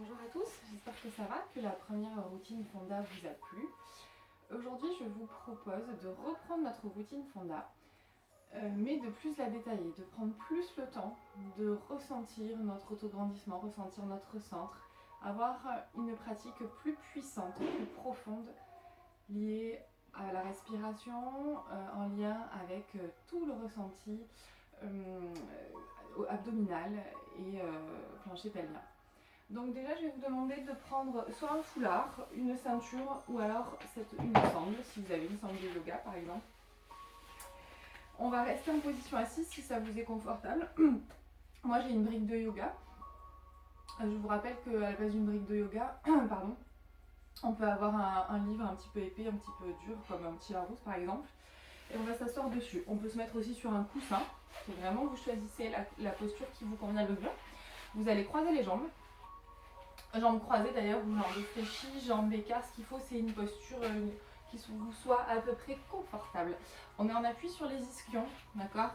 Bonjour à tous, j'espère que ça va, que la première routine Fonda vous a plu. Aujourd'hui, je vous propose de reprendre notre routine Fonda, mais de plus la détailler, de prendre plus le temps de ressentir notre autograndissement, ressentir notre centre, avoir une pratique plus puissante, plus profonde, liée à la respiration, en lien avec tout le ressenti abdominal et plancher pelvien. Donc déjà, je vais vous demander de prendre soit un foulard, une ceinture ou alors une sangle, si vous avez une sangle de yoga par exemple. On va rester en position assise si ça vous est confortable. Moi, j'ai une brique de yoga. Je vous rappelle qu'à la base d'une brique de yoga, pardon, on peut avoir un livre un petit peu épais, un petit peu dur, comme un petit Larousse par exemple. Et on va s'asseoir dessus. On peut se mettre aussi sur un coussin. C'est vraiment, vous choisissez la posture qui vous convient le mieux. Vous allez croiser les jambes. Jambes croisées d'ailleurs, ou jambes fléchies, jambes d'écart. Ce qu'il faut, c'est une posture qui vous soit à peu près confortable. On est en appui sur les ischions, d'accord?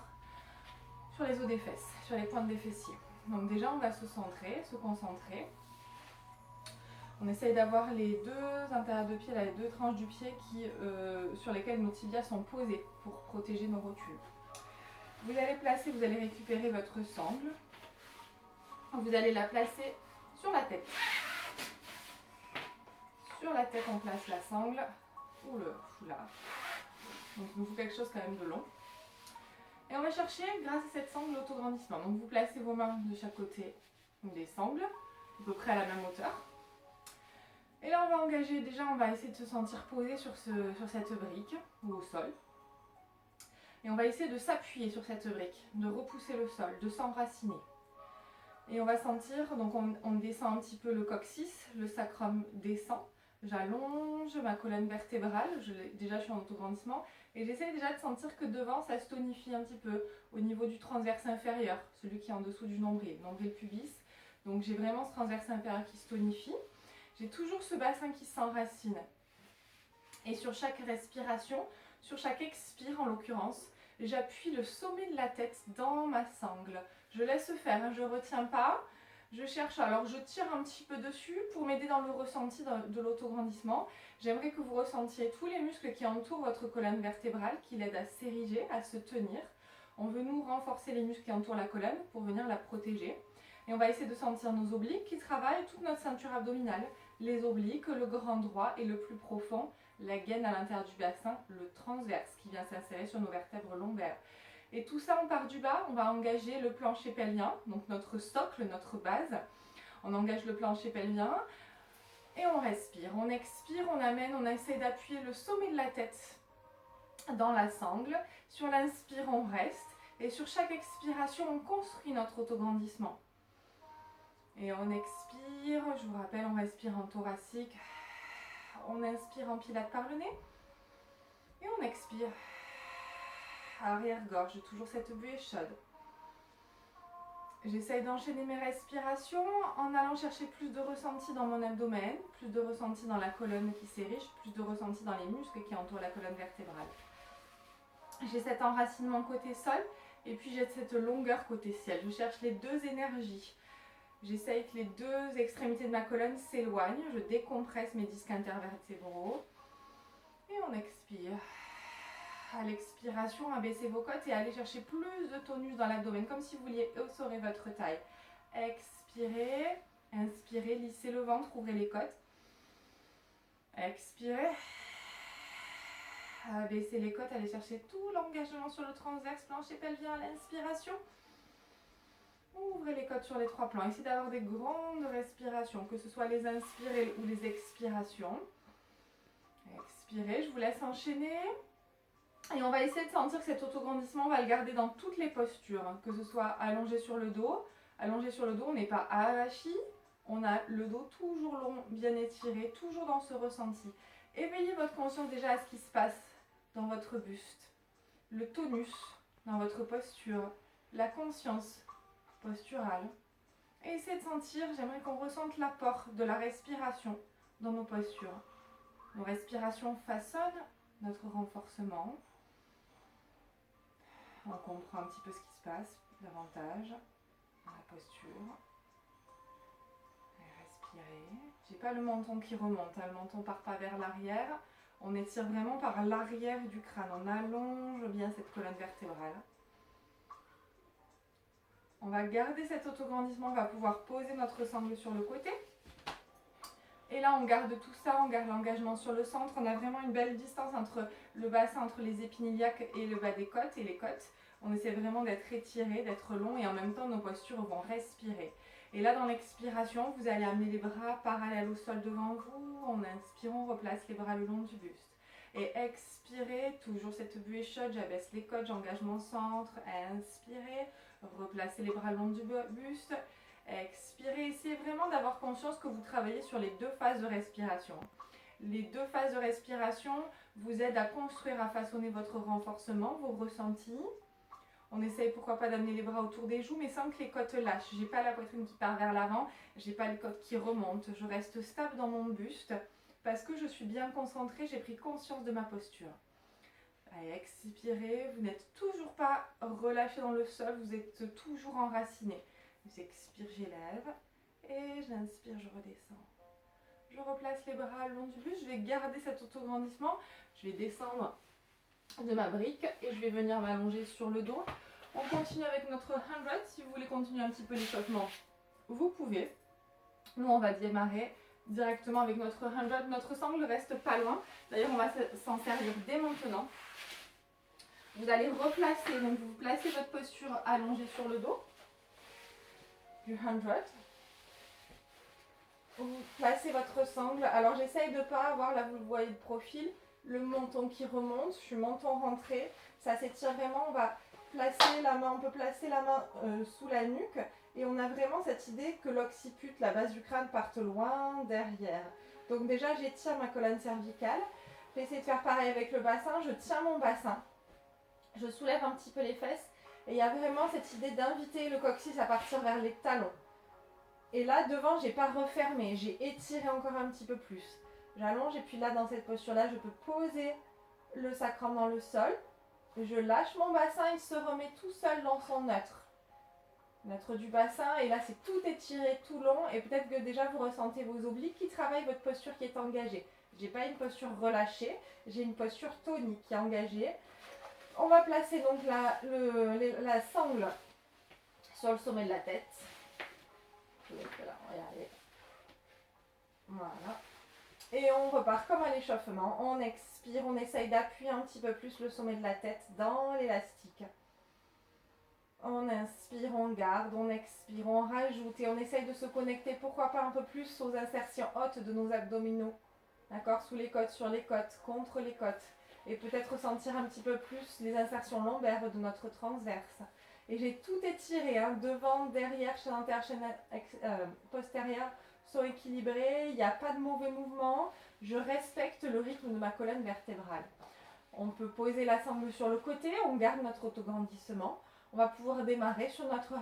Sur les os des fesses, sur les pointes des fessiers. Donc déjà, on va se centrer, se concentrer. On essaye d'avoir les deux intérieurs de pied, les deux tranches du pied sur lesquelles nos tibias sont posés pour protéger nos rotules. Vous allez placer, vous allez récupérer votre sangle. Vous allez la placer sur la tête. Sur la tête, on place la sangle ou le foulard. Donc il nous faut quelque chose quand même de long. Et on va chercher, grâce à cette sangle, l'autograndissement. Donc vous placez vos mains de chaque côté des sangles, à peu près à la même hauteur. Et là, on va engager, déjà, on va essayer de se sentir posé sur cette brique ou au sol. Et on va essayer de s'appuyer sur cette brique, de repousser le sol, de s'enraciner. Et on va sentir, donc on descend un petit peu le coccyx, le sacrum descend. J'allonge ma colonne vertébrale, déjà je suis en autograndissement, et j'essaie déjà de sentir que devant ça se tonifie un petit peu au niveau du transverse inférieur, celui qui est en dessous du nombril pubis. Donc j'ai vraiment ce transverse inférieur qui se tonifie. J'ai toujours ce bassin qui s'enracine. Et sur chaque respiration, sur chaque expire en l'occurrence, j'appuie le sommet de la tête dans ma sangle. Je laisse faire, hein, je ne retiens pas. Je cherche, alors je tire un petit peu dessus pour m'aider dans le ressenti de l'autograndissement. J'aimerais que vous ressentiez tous les muscles qui entourent votre colonne vertébrale, qui l'aident à s'ériger, à se tenir. On veut nous renforcer les muscles qui entourent la colonne pour venir la protéger. Et on va essayer de sentir nos obliques qui travaillent, toute notre ceinture abdominale, les obliques, le grand droit et le plus profond, la gaine à l'intérieur du bassin, le transverse qui vient s'insérer sur nos vertèbres lombaires. Et tout ça, on part du bas, on va engager le plancher pelvien, donc notre socle, notre base. On engage le plancher pelvien et on respire. On expire, on amène, on essaie d'appuyer le sommet de la tête dans la sangle. Sur l'inspire, on reste. Et sur chaque expiration, on construit notre autograndissement. Et on expire, je vous rappelle, on respire en thoracique. On inspire en pilate par le nez. Et on expire. Arrière-gorge, toujours cette buée chaude. J'essaye d'enchaîner mes respirations en allant chercher plus de ressenti dans mon abdomen, plus de ressenti dans la colonne qui s'érige, plus de ressenti dans les muscles qui entourent la colonne vertébrale. J'ai cet enracinement côté sol et puis j'ai cette longueur côté ciel. Je cherche les deux énergies. J'essaye que les deux extrémités de ma colonne s'éloignent. Je décompresse mes disques intervertébraux. Et on expire. À l'expiration, abaissez vos côtes et allez chercher plus de tonus dans l'abdomen, comme si vous vouliez essorer votre taille. Expirez, inspirez, lissez le ventre, ouvrez les côtes. Expirez. Abaissez les côtes, allez chercher tout l'engagement sur le transverse, plancher pelvien à l'inspiration. Ouvrez les côtes sur les trois plans. Essayez d'avoir des grandes respirations, que ce soit les inspirées ou les expirations. Expirez, je vous laisse enchaîner. Et on va essayer de sentir que cet autograndissement, on va le garder dans toutes les postures, hein, que ce soit allongé sur le dos. Allongé sur le dos, on n'est pas avachi, on a le dos toujours long, bien étiré, toujours dans ce ressenti. Éveillez votre conscience déjà à ce qui se passe dans votre buste, le tonus dans votre posture, la conscience posturale. Et essayez de sentir, j'aimerais qu'on ressente l'apport de la respiration dans nos postures. Nos respirations façonnent notre renforcement. On comprend un petit peu ce qui se passe davantage dans la posture. Et respirez. J'ai pas le menton qui remonte, hein. Le menton part pas vers l'arrière. On étire vraiment par l'arrière du crâne. On allonge bien cette colonne vertébrale. On va garder cet autograndissement, on va pouvoir poser notre sangle sur le côté. Et là, on garde tout ça, on garde l'engagement sur le centre. On a vraiment une belle distance entre le bassin, entre les épines iliaques et le bas des côtes et les côtes. On essaie vraiment d'être étiré, d'être long et en même temps, nos postures vont respirer. Et là, dans l'expiration, vous allez amener les bras parallèles au sol devant vous. En inspirant, on replace les bras le long du buste. Et expirez, toujours cette buée chaude, j'abaisse les côtes, j'engage mon centre. Inspirez, replacez les bras le long du buste. Expirez, essayez vraiment d'avoir conscience que vous travaillez sur les deux phases de respiration. Les deux phases de respiration vous aident à construire, à façonner votre renforcement, vos ressentis. On essaye pourquoi pas d'amener les bras autour des joues, mais sans que les côtes lâchent. J'ai pas la poitrine qui part vers l'avant, j'ai pas les côtes qui remontent. Je reste stable dans mon buste parce que je suis bien concentrée, j'ai pris conscience de ma posture. Allez, expirez, vous n'êtes toujours pas relâché dans le sol, vous êtes toujours enraciné. J'expire, j'élève et j'inspire, je redescends. Je replace les bras le long du buste, je vais garder cet autograndissement, je vais descendre de ma brique et je vais venir m'allonger sur le dos. On continue avec notre 100, si vous voulez continuer un petit peu l'échauffement, vous pouvez. Nous, on va démarrer directement avec notre 100, notre sangle reste pas loin, d'ailleurs on va s'en servir dès maintenant. Vous allez replacer, donc vous placez votre posture allongée sur le dos. Du 100. Vous placez votre sangle. Alors j'essaye de ne pas avoir, là vous le voyez de profil, le menton qui remonte. Je suis menton rentré. Ça s'étire vraiment. On va placer la main, on peut placer la main sous la nuque. Et on a vraiment cette idée que l'occiput, la base du crâne, parte loin derrière. Donc déjà j'étire ma colonne cervicale. Je vais essayer de faire pareil avec le bassin. Je tiens mon bassin. Je soulève un petit peu les fesses. Et il y a vraiment cette idée d'inviter le coccyx à partir vers les talons. Et là, devant, j'ai pas refermé. J'ai étiré encore un petit peu plus. J'allonge et puis là, dans cette posture-là, je peux poser le sacrum dans le sol. Je lâche mon bassin, il se remet tout seul dans son neutre. Neutre du bassin. Et là, c'est tout étiré, tout long. Et peut-être que déjà, vous ressentez vos obliques qui travaillent, votre posture qui est engagée. J'ai pas une posture relâchée. J'ai une posture tonique qui est engagée. On va placer donc la sangle sur le sommet de la tête. Là, regardez. Voilà. Et on repart comme à l'échauffement. On expire, on essaye d'appuyer un petit peu plus le sommet de la tête dans l'élastique. On inspire, on garde, on expire, on rajoute et on essaye de se connecter, pourquoi pas un peu plus aux insertions hautes de nos abdominaux. D'accord, sous les côtes, sur les côtes, contre les côtes. Et peut-être ressentir un petit peu plus les insertions lombaires de notre transverse. Et j'ai tout étiré, hein, devant, derrière, chaîne interne, chaîne postérieure sont équilibrées, il n'y a pas de mauvais mouvement, je respecte le rythme de ma colonne vertébrale. On peut poser la sangle sur le côté, on garde notre autograndissement. On va pouvoir démarrer sur notre 100,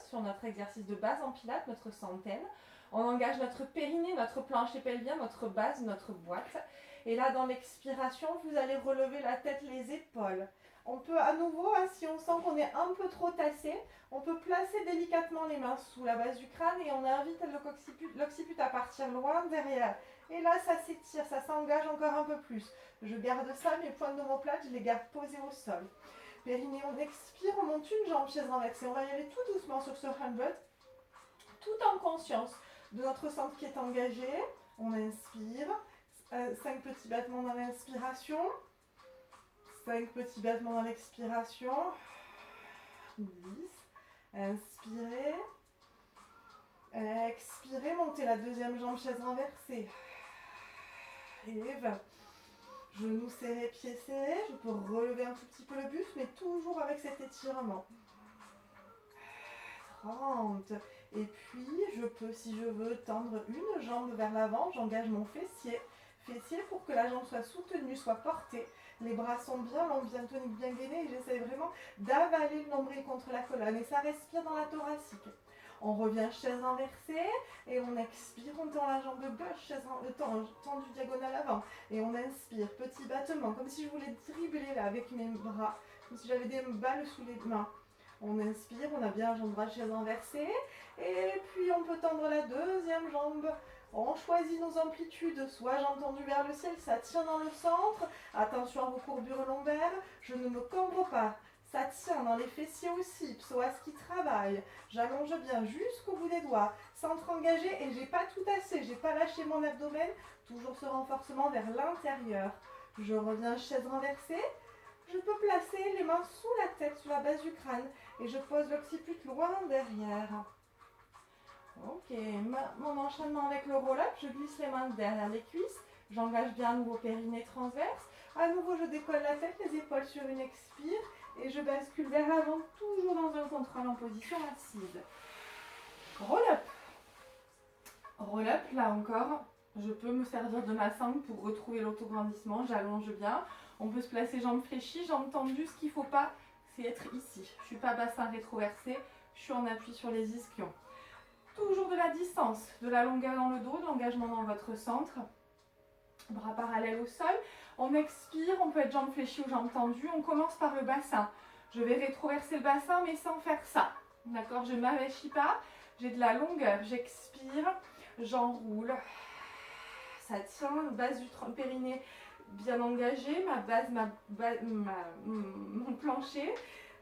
sur notre exercice de base en pilates, notre centaine. On engage notre périnée, notre plancher pelvien, notre base, notre boîte. Et là, dans l'expiration, vous allez relever la tête, les épaules. On peut à nouveau, hein, si on sent qu'on est un peu trop tassé, on peut placer délicatement les mains sous la base du crâne et on invite l'occiput à partir loin derrière. Et là, ça s'étire, ça s'engage encore un peu plus. Je garde ça, mes pointes d'omoplate, je les garde posées au sol. Périnée, on expire, on monte une jambe, chaise renversée. On va y aller tout doucement sur ce 100, tout en conscience de notre centre qui est engagé. On inspire, 5 petits battements dans l'inspiration. 5 petits battements dans l'expiration. 10. Inspirez. Expirez. Montez la deuxième jambe, chaise renversée. Et 20. Genoux serrés, pieds serrés. Je peux relever un tout petit peu le buste, mais toujours avec cet étirement. 30. Et puis, je peux, si je veux, tendre une jambe vers l'avant. J'engage mon fessier. Fessier pour que la jambe soit soutenue, soit portée. Les bras sont bien longs, bien toniques, bien gainés et j'essaie vraiment d'avaler le nombril contre la colonne et ça respire dans la thoracique. On revient chaise renversée et on expire, on tend la jambe gauche, tendue diagonale avant et on inspire, petit battement, comme si je voulais dribbler là avec mes bras, comme si j'avais des balles sous les mains. On inspire, on a bien la jambe droite, chaise renversée et puis on peut tendre la deuxième jambe On choisit nos amplitudes, soit j'ai entendu vers le ciel, ça tient dans le centre. Attention à vos courbures lombaires, je ne me cambre pas. Ça tient dans les fessiers aussi, psoas qui travaille. J'allonge bien jusqu'au bout des doigts. Centre engagé et j'ai pas tout assez, j'ai pas lâché mon abdomen. Toujours ce renforcement vers l'intérieur. Je reviens chaise renversée. Je peux placer les mains sous la tête, sous la base du crâne. Et je pose l'occiput loin derrière. Ok, mon enchaînement avec le roll-up, je glisse les mains derrière les cuisses. J'engage bien à nouveau périnée transverse. À nouveau, je décolle la tête, les épaules sur une expire. Et je bascule vers l'avant, toujours dans un contrôle en position assise. Roll-up. Roll-up, là encore, je peux me servir de ma sangle pour retrouver l'autograndissement. J'allonge bien. On peut se placer jambes fléchies, jambes tendues. Ce qu'il ne faut pas, c'est être ici. Je ne suis pas bassin rétroversé. Je suis en appui sur les ischions. Toujours de la distance, de la longueur dans le dos, de l'engagement dans votre centre. Bras parallèles au sol. On expire, on peut être jambes fléchies ou jambes tendues. On commence par le bassin. Je vais rétroverser le bassin, mais sans faire ça. D'accord, je ne m'avachis pas. J'ai de la longueur. J'expire, j'enroule. Ça tient, base du périnée bien engagée. Ma base, mon plancher.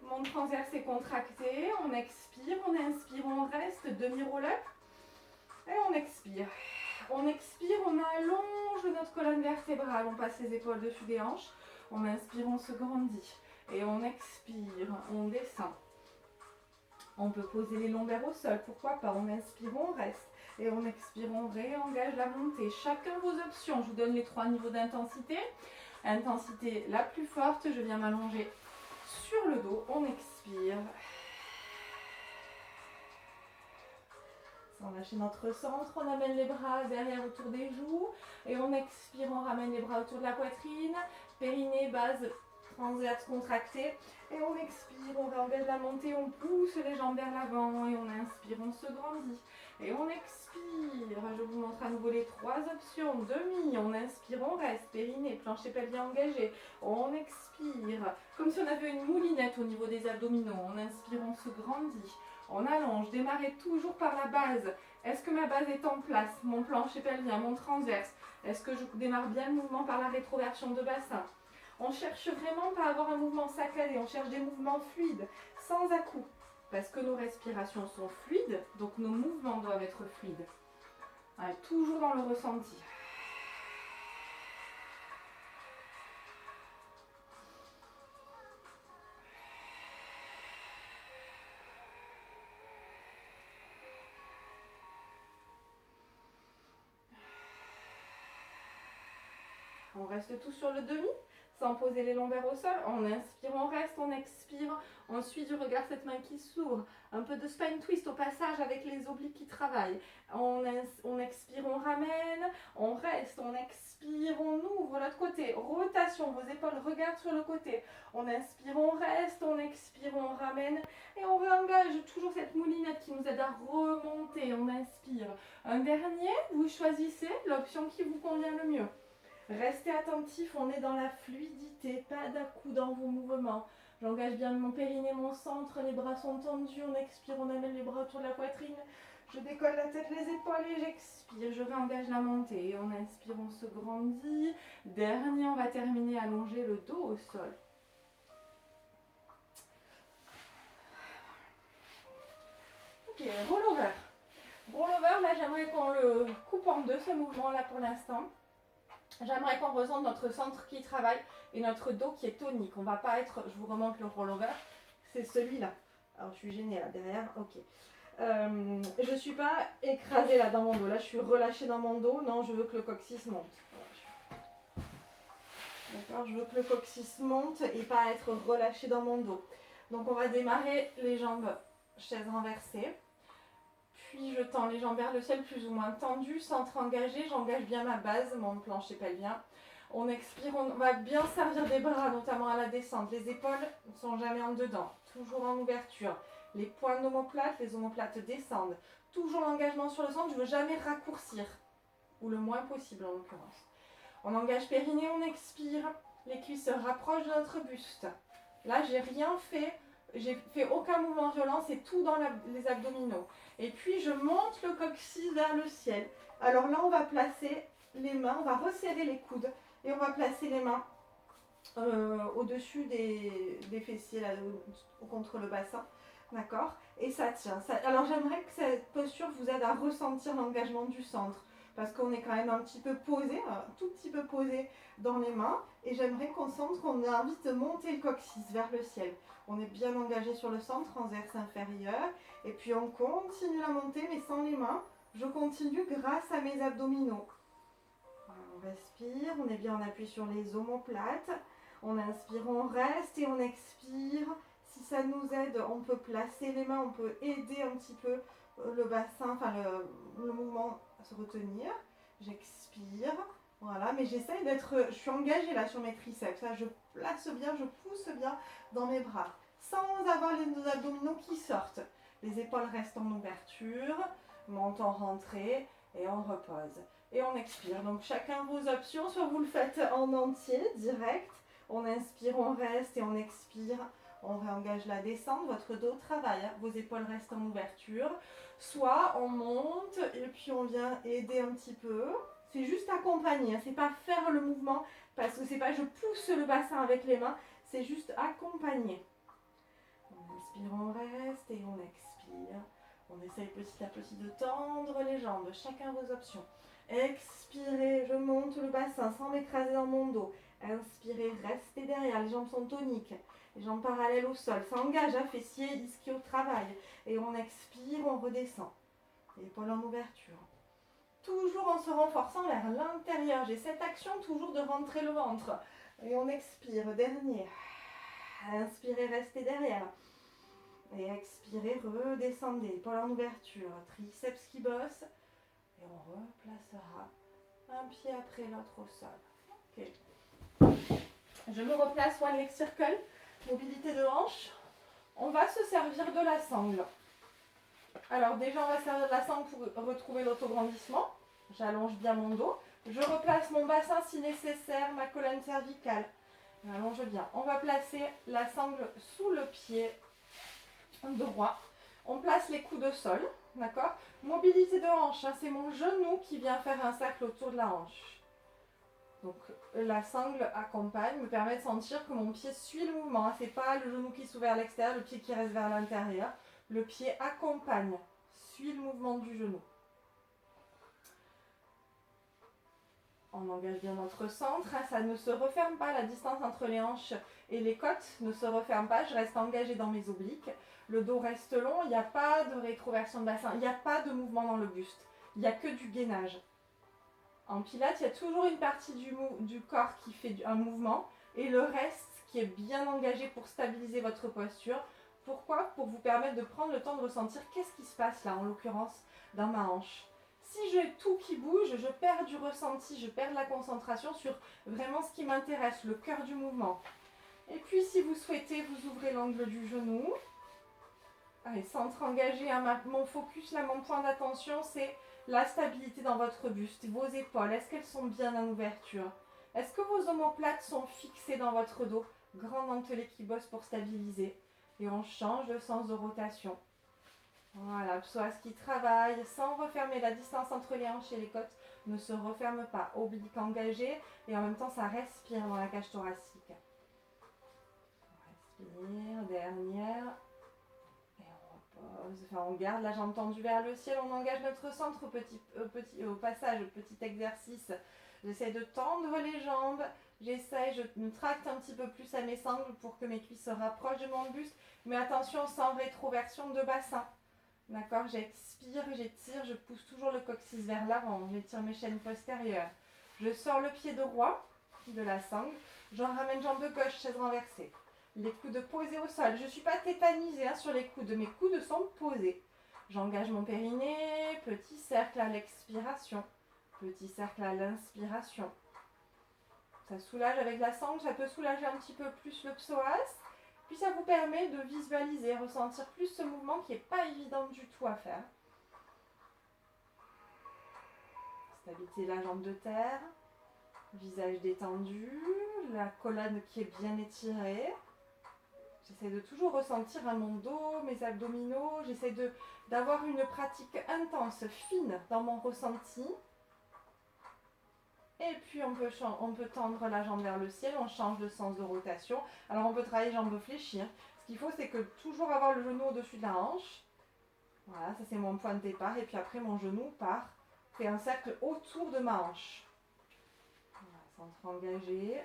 Mon transverse est contracté. On expire, on inspire, on reste. Demi-roll-up. Et on expire. On expire, on allonge notre colonne vertébrale, on passe les épaules dessus des hanches. On inspire, on se grandit. Et on expire, on descend. On peut poser les lombaires au sol, pourquoi pas. On inspire, on reste. Et on expire, on réengage la montée. Chacun vos options. Je vous donne les 3 niveaux d'intensité. Intensité la plus forte, je viens m'allonger sur le dos. On expire. On lâche notre centre, on amène les bras derrière autour des joues et on expire, on ramène les bras autour de la poitrine, périnée, base transverse contractée et on expire, on réengage la montée, on pousse les jambes vers l'avant et on inspire, on se grandit et on expire. Je vous montre à nouveau les 3 options. Demi, on inspire, on reste, périnée, plancher pelvien engagé, on expire, comme si on avait une moulinette au niveau des abdominaux, on inspire, on se grandit. On allonge, démarrez toujours par la base. Est-ce que ma base est en place? Mon plancher pelvien, mon transverse. Est-ce que je démarre bien le mouvement par la rétroversion de bassin? On cherche vraiment pas à avoir un mouvement saccadé, on cherche des mouvements fluides, sans à-coups. Parce que nos respirations sont fluides, donc nos mouvements doivent être fluides. Allez, toujours dans le ressenti. On reste tous sur le demi, sans poser les lombaires au sol. On inspire, on reste, on expire. On suit du regard cette main qui s'ouvre. Un peu de spine twist au passage avec les obliques qui travaillent. On expire, on ramène. On reste, on expire, on ouvre l'autre côté. Rotation, vos épaules regardent sur le côté. On inspire, on reste, on expire, on ramène. Et on réengage toujours cette moulinette qui nous aide à remonter. On inspire. Un dernier, vous choisissez l'option qui vous convient le mieux. Restez attentif, on est dans la fluidité, pas d'à-coups dans vos mouvements. J'engage bien mon périnée, mon centre, les bras sont tendus, on expire, on amène les bras autour de la poitrine. Je décolle la tête, les épaules et j'expire, je réengage la montée. On inspire, on se grandit. Dernier, on va terminer, allonger le dos au sol. Ok, rollover. Rollover, là j'aimerais qu'on le coupe en deux, ce mouvement-là pour l'instant. J'aimerais qu'on ressente notre centre qui travaille et notre dos qui est tonique. On va pas être, je vous remonte le rollover, c'est celui-là. Alors je suis gênée là derrière, ok. Je ne suis pas écrasée là dans mon dos, là je suis relâchée dans mon dos. Non, je veux que le coccyx monte. D'accord, je veux que le coccyx monte et pas être relâchée dans mon dos. Donc on va démarrer les jambes chaise renversée. Puis je tends les jambes vers le ciel plus ou moins tendues, centre engagé, j'engage bien ma base, mon plancher pelvien. On expire, on va bien servir des bras, notamment à la descente. Les épaules ne sont jamais en dedans, toujours en ouverture. Les points d'omoplate, les omoplates descendent. Toujours l'engagement sur le centre, je ne veux jamais raccourcir, ou le moins possible en l'occurrence. On engage périnée, on expire, les cuisses se rapprochent de notre buste. Là, j'ai rien fait. J'ai fait aucun mouvement violent, c'est tout dans les abdominaux. Et puis je monte le coccyx vers le ciel. Alors là, on va placer les mains, on va resserrer les coudes et on va placer les mains au-dessus des fessiers, là, contre le bassin. D'accord? Et ça tient. Alors j'aimerais que cette posture vous aide à ressentir l'engagement du centre. Parce qu'on est quand même un petit peu posé, un tout petit peu posé dans les mains. Et j'aimerais qu'on sente qu'on a envie de monter le coccyx vers le ciel. On est bien engagé sur le centre, transverse inférieur. Et puis on continue la montée, mais sans les mains. Je continue grâce à mes abdominaux. On respire, on est bien en appui sur les omoplates. On inspire, on reste et on expire. Si ça nous aide, on peut placer les mains, on peut aider un petit peu le bassin, enfin le mouvement à se retenir. J'expire, voilà, mais j'essaye d'être, je suis engagée là sur mes triceps, là, je place bien, je pousse bien dans mes bras, sans avoir les abdominaux qui sortent. Les épaules restent en ouverture, menton rentré et on repose. Et on expire, donc chacun vos options, soit vous le faites en entier, direct, on inspire, on reste et on expire. On réengage la descente, votre dos travaille, vos épaules restent en ouverture. Soit on monte et puis on vient aider un petit peu. C'est juste accompagner, c'est pas faire le mouvement parce que c'est pas je pousse le bassin avec les mains, c'est juste accompagner. On inspire, on reste et on expire. On essaye petit à petit de tendre les jambes, chacun vos options. Expirez, je monte le bassin sans m'écraser dans mon dos. Inspirez, restez derrière, les jambes sont toniques. Les jambes parallèles au sol, ça engage, fessiers, ischio travail. Et on expire, on redescend. Épaules en ouverture. Toujours en se renforçant vers l'intérieur. J'ai cette action toujours de rentrer le ventre. Et on expire, dernier. Inspirez, restez derrière. Et expirez, redescendez. Épaules en ouverture. Triceps qui bosse. Et on replacera un pied après l'autre au sol. Ok. Je me replace one leg circle. Mobilité de hanche. On va se servir de la sangle. Alors déjà, on va servir de la sangle pour retrouver l'autograndissement. J'allonge bien mon dos. Je replace mon bassin si nécessaire, ma colonne cervicale. J'allonge bien. On va placer la sangle sous le pied droit. On place les coudes au sol. D'accord? Mobilité de hanche. C'est mon genou qui vient faire un cercle autour de la hanche. Donc la sangle accompagne, me permet de sentir que mon pied suit le mouvement. C'est pas le genou qui s'ouvre vers l'extérieur, le pied qui reste vers l'intérieur. Le pied accompagne, suit le mouvement du genou. On engage bien notre centre, ça ne se referme pas, la distance entre les hanches et les côtes ne se referme pas, je reste engagée dans mes obliques. Le dos reste long, il n'y a pas de rétroversion de bassin, il n'y a pas de mouvement dans le buste, il n'y a que du gainage. En pilates, il y a toujours une partie du corps qui fait un mouvement et le reste qui est bien engagé pour stabiliser votre posture. Pourquoi? Pour vous permettre de prendre le temps de ressentir qu'est-ce qui se passe là, en l'occurrence, dans ma hanche. Si j'ai tout qui bouge, je perds du ressenti, je perds de la concentration sur vraiment ce qui m'intéresse, le cœur du mouvement. Et puis si vous souhaitez, vous ouvrez l'angle du genou. Allez, centre engagé, mon focus là, mon point d'attention, c'est la stabilité dans votre buste, vos épaules, est-ce qu'elles sont bien en ouverture? Est-ce que vos omoplates sont fixées dans votre dos? Grand dentelé qui bosse pour stabiliser. Et on change de sens de rotation. Voilà, psoas qui travaille sans refermer la distance entre les hanches et les côtes. Ne se referme pas, oblique engagé et en même temps ça respire dans la cage thoracique. On respire, dernière. Et on repose. Enfin, on garde la jambe tendue vers le ciel, on engage notre centre au passage, petit exercice. J'essaie de tendre les jambes, je me tracte un petit peu plus à mes sangles pour que mes cuisses se rapprochent de mon buste. Mais attention, sans rétroversion de bassin. D'accord, j'expire, j'étire, je pousse toujours le coccyx vers l'avant, j'étire mes chaînes postérieures. Je sors le pied droit de la sangle, j'en ramène jambe gauche, chaise renversée. Les coudes posés au sol. Je ne suis pas tétanisée sur les coudes, mes coudes sont posés. J'engage mon périnée, petit cercle à l'expiration, petit cercle à l'inspiration. Ça soulage avec la sangle, ça peut soulager un petit peu plus le psoas. Puis ça vous permet de visualiser, ressentir plus ce mouvement qui n'est pas évident du tout à faire. Stabilité de la jambe de terre, visage détendu, la colonne qui est bien étirée. J'essaie de toujours ressentir mon dos, mes abdominaux, j'essaie d'avoir une pratique intense, fine dans mon ressenti. Et puis on peut tendre la jambe vers le ciel, on change de sens de rotation. Alors on peut travailler jambes fléchies, hein. Ce qu'il faut, c'est que toujours avoir le genou au-dessus de la hanche. Voilà, ça c'est mon point de départ. Et puis après, mon genou part, fait un cercle autour de ma hanche. Voilà, centre engagé.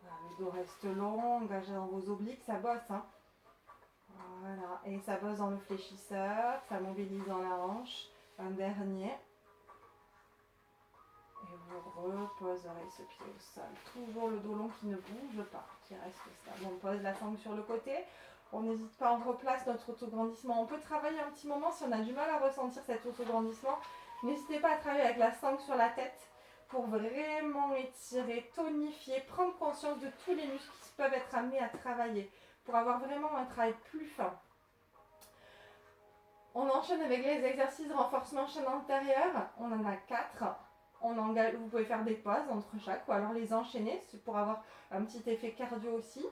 Voilà, le dos reste long, engagé dans vos obliques, ça bosse, hein. Voilà, et ça bosse dans le fléchisseur, ça mobilise dans la hanche. Un dernier. Et vous reposerez ce pied au sol. Toujours le dos long qui ne bouge pas, qui reste stable. On pose la sangle sur le côté. On n'hésite pas, on replace notre autograndissement. On peut travailler un petit moment si on a du mal à ressentir cet autograndissement. N'hésitez pas à travailler avec la sangle sur la tête pour vraiment étirer, tonifier, prendre conscience de tous les muscles qui peuvent être amenés à travailler pour avoir vraiment un travail plus fin. On enchaîne avec les exercices de renforcement chaîne antérieure. On en a 4. Vous pouvez faire des pauses entre chaque ou alors les enchaîner pour avoir un petit effet cardio aussi.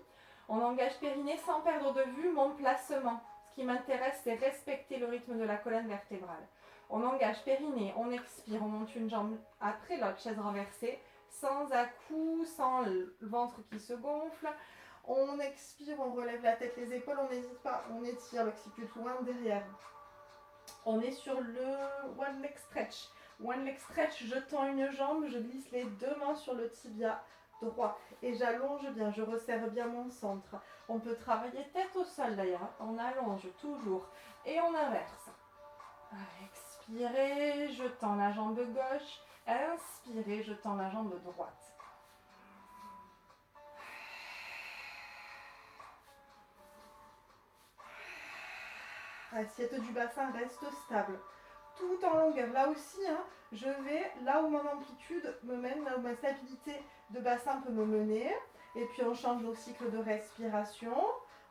On engage périnée sans perdre de vue mon placement. Ce qui m'intéresse, c'est respecter le rythme de la colonne vertébrale. On engage périnée, on expire, on monte une jambe après l'autre, chaise renversée, sans à-coups, sans le ventre qui se gonfle. On expire, on relève la tête, les épaules, on n'hésite pas, on étire l'occiput loin derrière. On est sur le one leg stretch. One leg stretch, je tends une jambe, je glisse les deux mains sur le tibia droit et j'allonge bien, je resserre bien mon centre. On peut travailler tête au sol d'ailleurs, on allonge toujours et on inverse. Expirez, je tends la jambe gauche, inspirez, je tends la jambe droite. Assiette du bassin reste stable, tout en longueur. Là aussi, hein, je vais là où mon amplitude me mène, là où ma stabilité de bassin peut me mener. Et puis on change nos cycles de respiration.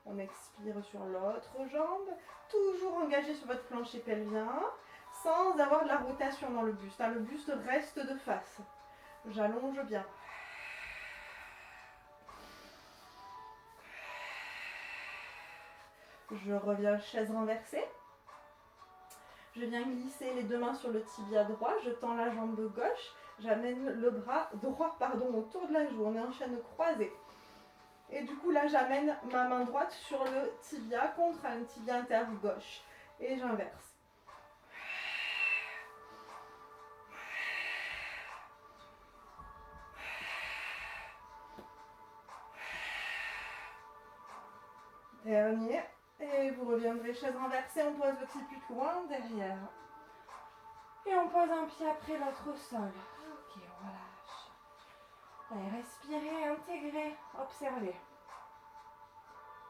On expire sur l'autre jambe, toujours engagé sur votre plancher pelvien, sans avoir de la rotation dans le buste. Le buste reste de face. J'allonge bien. Je reviens chaise renversée. Je viens glisser les deux mains sur le tibia droit, je tends la jambe gauche, j'amène le bras droit autour de la joue, on est en chaîne croisée. Et du coup là j'amène ma main droite sur le tibia contre un tibia interne gauche. Et j'inverse. Dernier. Et vous reviendrez chaise renversée, on pose l'occiput loin derrière. Et on pose un pied après l'autre au sol. Ok, on relâche. Allez, respirez, intégrez, observez.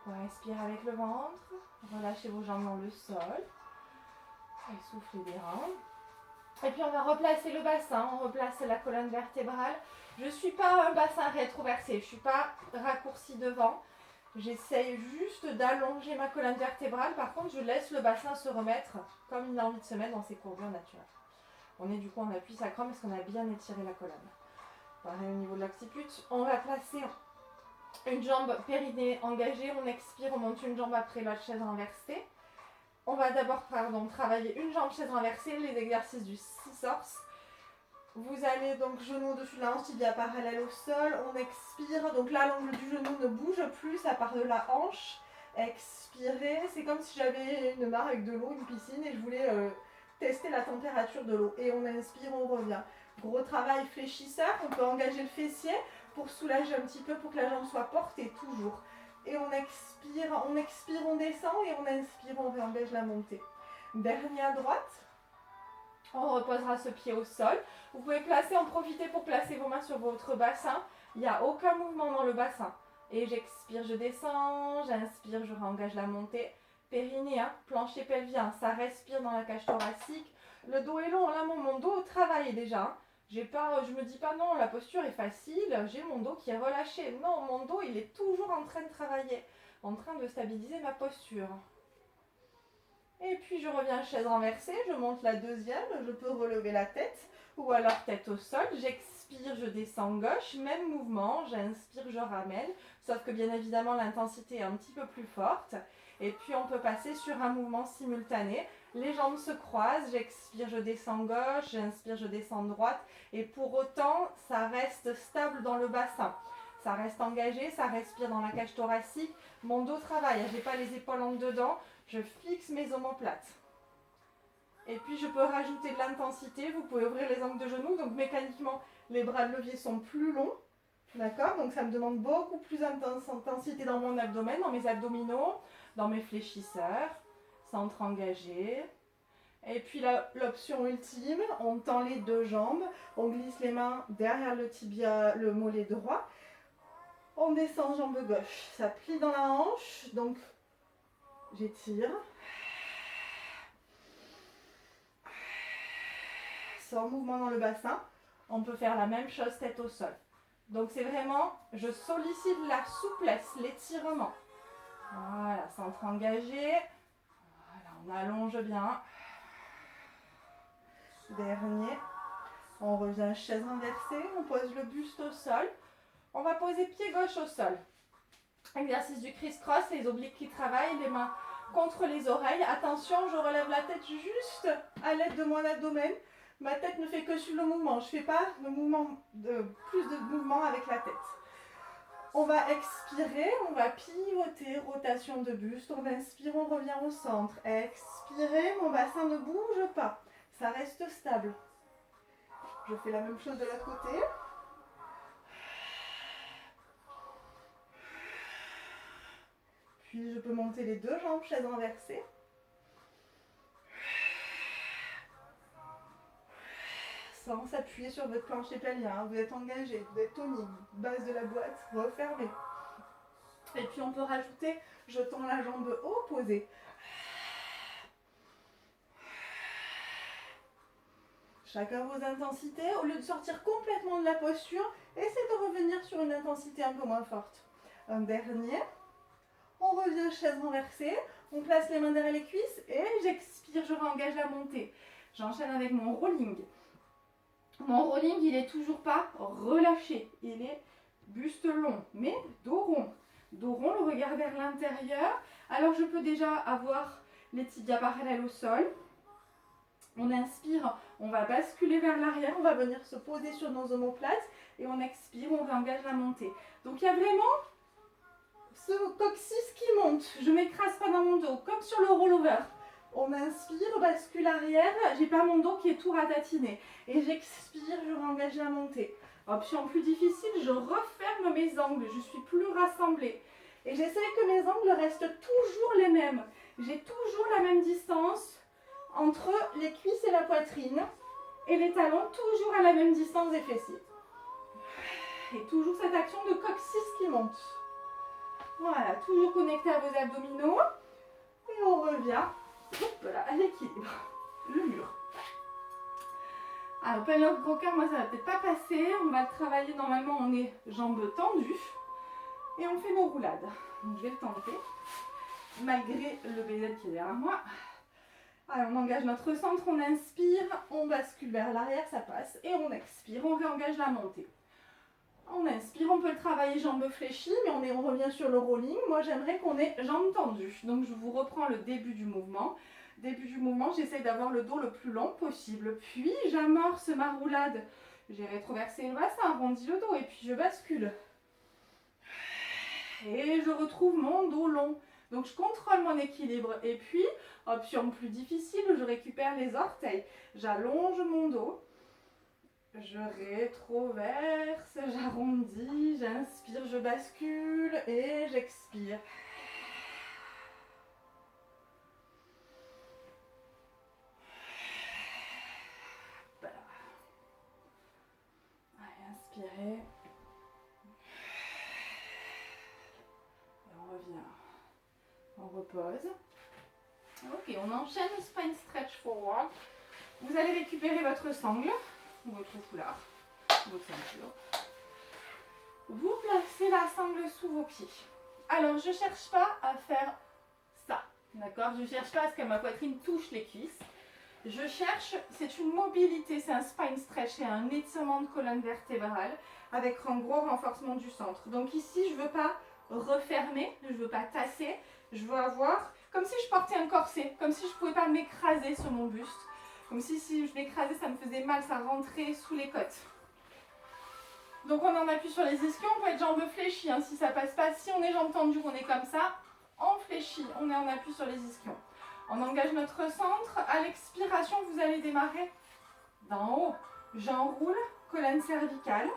Respirez avec le ventre. Relâchez vos jambes dans le sol. Et soufflez bien. Et puis on va replacer le bassin, on replace la colonne vertébrale. Je ne suis pas un bassin rétroversé, je ne suis pas raccourci devant. J'essaye juste d'allonger ma colonne vertébrale. Par contre, je laisse le bassin se remettre comme il a envie de se mettre dans ses courbures naturelles. On est du coup en appui sacrum parce qu'on a bien étiré la colonne. Pareil au niveau de l'occiput. On va placer une jambe périnée engagée. On expire, on monte une jambe après l'autre, chaise renversée. On va d'abord travailler une jambe chaise renversée, les exercices du scissors. Vous allez donc genou au-dessus de la hanche, tibia parallèle au sol. On expire. Donc là, l'angle du genou ne bouge plus, ça part de la hanche. Expirez. C'est comme si j'avais une mare avec de l'eau, une piscine, et je voulais tester la température de l'eau. Et on inspire, on revient. Gros travail fléchisseur. On peut engager le fessier pour soulager un petit peu, pour que la jambe soit portée toujours. Et on expire, on descend, et on inspire, on réengage la montée. Dernier à droite. On reposera ce pied au sol. Vous pouvez en profiter pour placer vos mains sur votre bassin. Il n'y a aucun mouvement dans le bassin. Et j'expire, je descends, j'inspire, je réengage la montée. Périnée, plancher pelvien, ça respire dans la cage thoracique. Le dos est long, là mon dos travaille déjà. Je me dis pas non, la posture est facile, j'ai mon dos qui est relâché. Non, mon dos il est toujours en train de travailler, en train de stabiliser ma posture. Et puis je reviens chaise renversée, je monte la deuxième, je peux relever la tête ou alors tête au sol, j'expire, je descends gauche, même mouvement, j'inspire, je ramène, sauf que bien évidemment l'intensité est un petit peu plus forte. Et puis on peut passer sur un mouvement simultané. Les jambes se croisent, j'expire, je descends gauche, j'inspire, je descends droite. Et pour autant, ça reste stable dans le bassin. Ça reste engagé, ça respire dans la cage thoracique. Mon dos travaille, je n'ai pas les épaules en dedans, je fixe mes omoplates. Et puis je peux rajouter de l'intensité, vous pouvez ouvrir les angles de genoux, donc mécaniquement les bras de levier sont plus longs. D'accord? Donc ça me demande beaucoup plus d'intensité dans mon abdomen, dans mes abdominaux, dans mes fléchisseurs, centre engagé. Et puis l'option ultime, on tend les deux jambes, on glisse les mains derrière le tibia, le mollet droit. On descend jambe gauche, ça plie dans la hanche, donc j'étire. Sans mouvement dans le bassin, on peut faire la même chose tête au sol. Donc c'est vraiment, je sollicite la souplesse, l'étirement. Voilà, centre engagé. Voilà, on allonge bien. Dernier. On revient chaise renversée, on pose le buste au sol. On va poser pied gauche au sol. Exercice du criss-cross, les obliques qui travaillent, les mains contre les oreilles. Attention, je relève la tête juste à l'aide de mon abdomen. Ma tête ne fait que suivre le mouvement. Je ne fais pas de mouvement, plus de mouvement avec la tête. On va expirer, on va pivoter, rotation de buste. On inspire, on revient au centre. Expirez, mon bassin ne bouge pas. Ça reste stable. Je fais la même chose de l'autre côté. Puis je peux monter les deux jambes, chaise renversée. Sans s'appuyer sur votre plancher pelvien. Vous êtes engagé, vous êtes tonique, base de la boîte, refermée. Et puis on peut rajouter, je tends la jambe opposée. Chacun vos intensités. Au lieu de sortir complètement de la posture, essayez de revenir sur une intensité un peu moins forte. Un dernier. On revient chaise renversée. On place les mains derrière les cuisses et j'expire, je réengage la montée. J'enchaîne avec mon rolling. Mon rolling, il n'est toujours pas relâché. Il est buste long, mais dos rond. Dos rond, le regard vers l'intérieur. Alors, je peux déjà avoir les tibias parallèles au sol. On inspire, on va basculer vers l'arrière. On va venir se poser sur nos omoplates. Et on expire, on réengage la montée. Donc, il y a vraiment ce coccyx qui monte. Je ne m'écrase pas dans mon dos, comme sur le rollover. On inspire, bascule arrière, j'ai pas mon dos qui est tout ratatiné. Et j'expire, je réengage la montée. Option plus difficile, je referme mes angles, je suis plus rassemblée. Et j'essaie que mes angles restent toujours les mêmes. J'ai toujours la même distance entre les cuisses et la poitrine. Et les talons toujours à la même distance des fessiers. Et toujours cette action de coccyx qui monte. Voilà, toujours connecté à vos abdominaux. Et on revient. Hop là, à l'équilibre. Le mur. Alors, pelvic gros cœur, moi ça va peut-être pas passer. On va travailler, normalement on est jambes tendues. Et on fait nos roulades. Donc je vais le tenter. Malgré le BZ qui est derrière moi. Alors on engage notre centre, on inspire, on bascule vers l'arrière, ça passe. Et on expire, on réengage la montée. On inspire, on peut le travailler jambes fléchies, mais on revient sur le rolling. Moi, j'aimerais qu'on ait jambes tendues. Donc, je vous reprends le début du mouvement. Début du mouvement, j'essaie d'avoir le dos le plus long possible. Puis, j'amorce ma roulade. J'ai rétroversé le bassin, arrondi le dos et puis je bascule. Et je retrouve mon dos long. Donc, je contrôle mon équilibre. Et puis, option plus difficile, je récupère les orteils. J'allonge mon dos. Je rétroverse, j'arrondis, j'inspire, je bascule et j'expire. Voilà. Allez, inspirez. Et on revient. On repose. Ok, on enchaîne spine stretch forward. Vous allez récupérer votre sangle. Votre foulard, votre ceinture. Vous placez la sangle sous vos pieds. Alors, je ne cherche pas à faire ça, d'accord? Je ne cherche pas à ce que ma poitrine touche les cuisses. Je cherche, c'est une mobilité, c'est un spine stretch, c'est un étirement de colonne vertébrale avec un gros renforcement du centre. Donc ici, je ne veux pas refermer, je ne veux pas tasser, je veux avoir comme si je portais un corset, comme si je ne pouvais pas m'écraser sur mon buste, comme si je m'écrasais, ça me faisait mal, ça rentrait sous les côtes. Donc on en appuie sur les ischions, on peut être jambes fléchies hein, si ça passe pas. Si on est jambes tendues, on est comme ça, on fléchit, on est en appui sur les ischions. On engage notre centre. À l'expiration, vous allez démarrer d'en haut. J'enroule, colonne cervicale.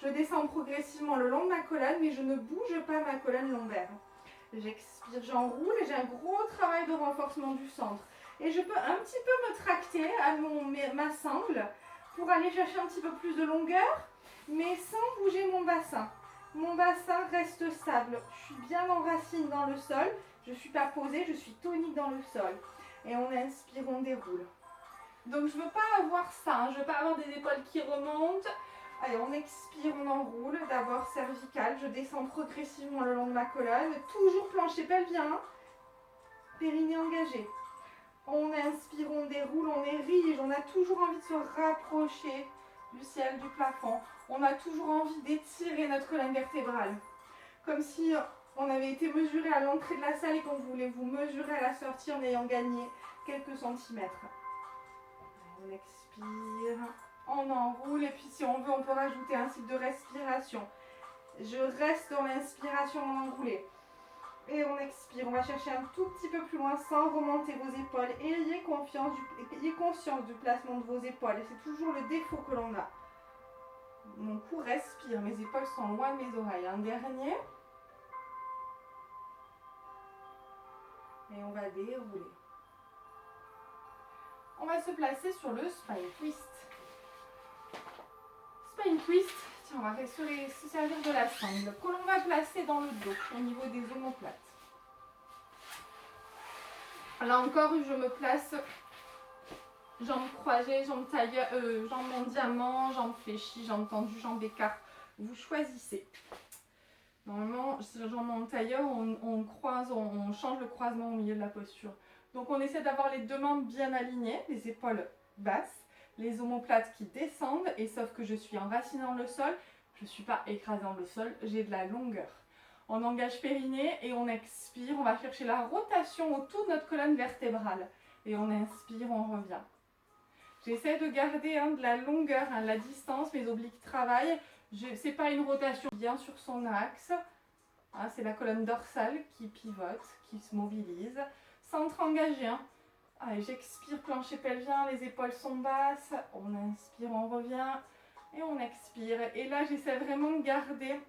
Je descends progressivement le long de ma colonne, mais je ne bouge pas ma colonne lombaire. J'expire, j'enroule et j'ai un gros travail de renforcement du centre. Et je peux un petit peu me tracter à ma sangle pour aller chercher un petit peu plus de longueur, mais sans bouger mon bassin. Mon bassin reste stable. Je suis bien enracinée dans le sol. Je ne suis pas posée, je suis tonique dans le sol. Et on inspire, on déroule. Donc je ne veux pas avoir ça, hein. Je ne veux pas avoir des épaules qui remontent. Allez, on expire, on enroule. D'abord cervical, je descends progressivement le long de ma colonne. Toujours plancher pelvien. Périnée engagé. On inspire, on déroule, on érige. On a toujours envie de se rapprocher du ciel, du plafond. On a toujours envie d'étirer notre colonne vertébrale. Comme si on avait été mesuré à l'entrée de la salle et qu'on voulait vous mesurer à la sortie en ayant gagné quelques centimètres. On expire, on enroule et puis si on veut, on peut rajouter un cycle de respiration. Je reste dans l'inspiration en enroulé. Et on expire, on va chercher un tout petit peu plus loin sans remonter vos épaules. Et ayez conscience du placement de vos épaules. Et c'est toujours le défaut que l'on a. Mon cou respire, mes épaules sont loin de mes oreilles. Un dernier. Et on va dérouler. On va se placer sur le spine twist. Spine twist, tiens, on va se servir de la sangle que l'on va placer dans le dos, au niveau des omoplates. Là encore, je me place jambes croisées, jambes tailleur, jambes en diamant, jambes fléchies, jambes tendues, jambes écartes. Vous choisissez. Normalement, jambes en tailleur, on croise, on change le croisement au milieu de la posture. Donc on essaie d'avoir les deux mains bien alignées, les épaules basses, les omoplates qui descendent, et sauf que je suis enracinée dans le sol, je ne suis pas écrasée dans le sol, j'ai de la longueur. On engage périnée et on expire, on va chercher la rotation autour de notre colonne vertébrale. Et on inspire, on revient. J'essaie de garder de la longueur, de la distance, mes obliques travaillent. Ce n'est pas une rotation bien sur son axe. C'est la colonne dorsale qui pivote, qui se mobilise. Centre engagé. Allez, j'expire, plancher pelvien, les épaules sont basses. On inspire, on revient. Et on expire. Et là, j'essaie vraiment de garder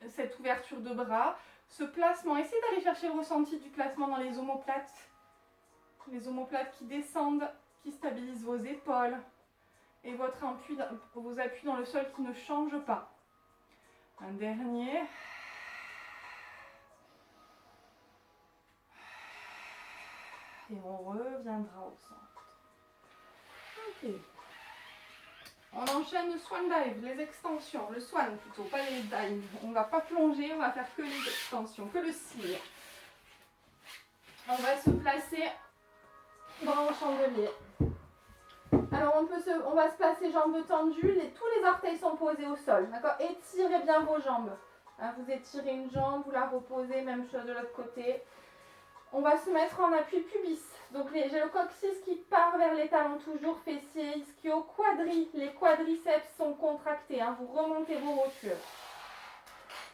cette ouverture de bras. Ce placement, essayez d'aller chercher le ressenti du placement dans les omoplates. Les omoplates qui descendent, qui stabilisent vos épaules. Et vos appuis dans le sol qui ne changent pas. Un dernier. Et on reviendra au centre. Ok. On enchaîne swan dive, les extensions, le swan plutôt, pas les dives. On ne va pas plonger, on va faire que les extensions, que le cire. On va se placer dans le chandelier. Alors on va se placer jambes tendues, tous les orteils sont posés au sol. D'accord ? Étirez bien vos jambes. Vous étirez une jambe, vous la reposez, même chose de l'autre côté. On va se mettre en appui pubis. Donc j'ai le coccyx qui part vers les talons toujours, fessiers, ischio, quadri. Les quadriceps sont contractés. Vous remontez vos rotures.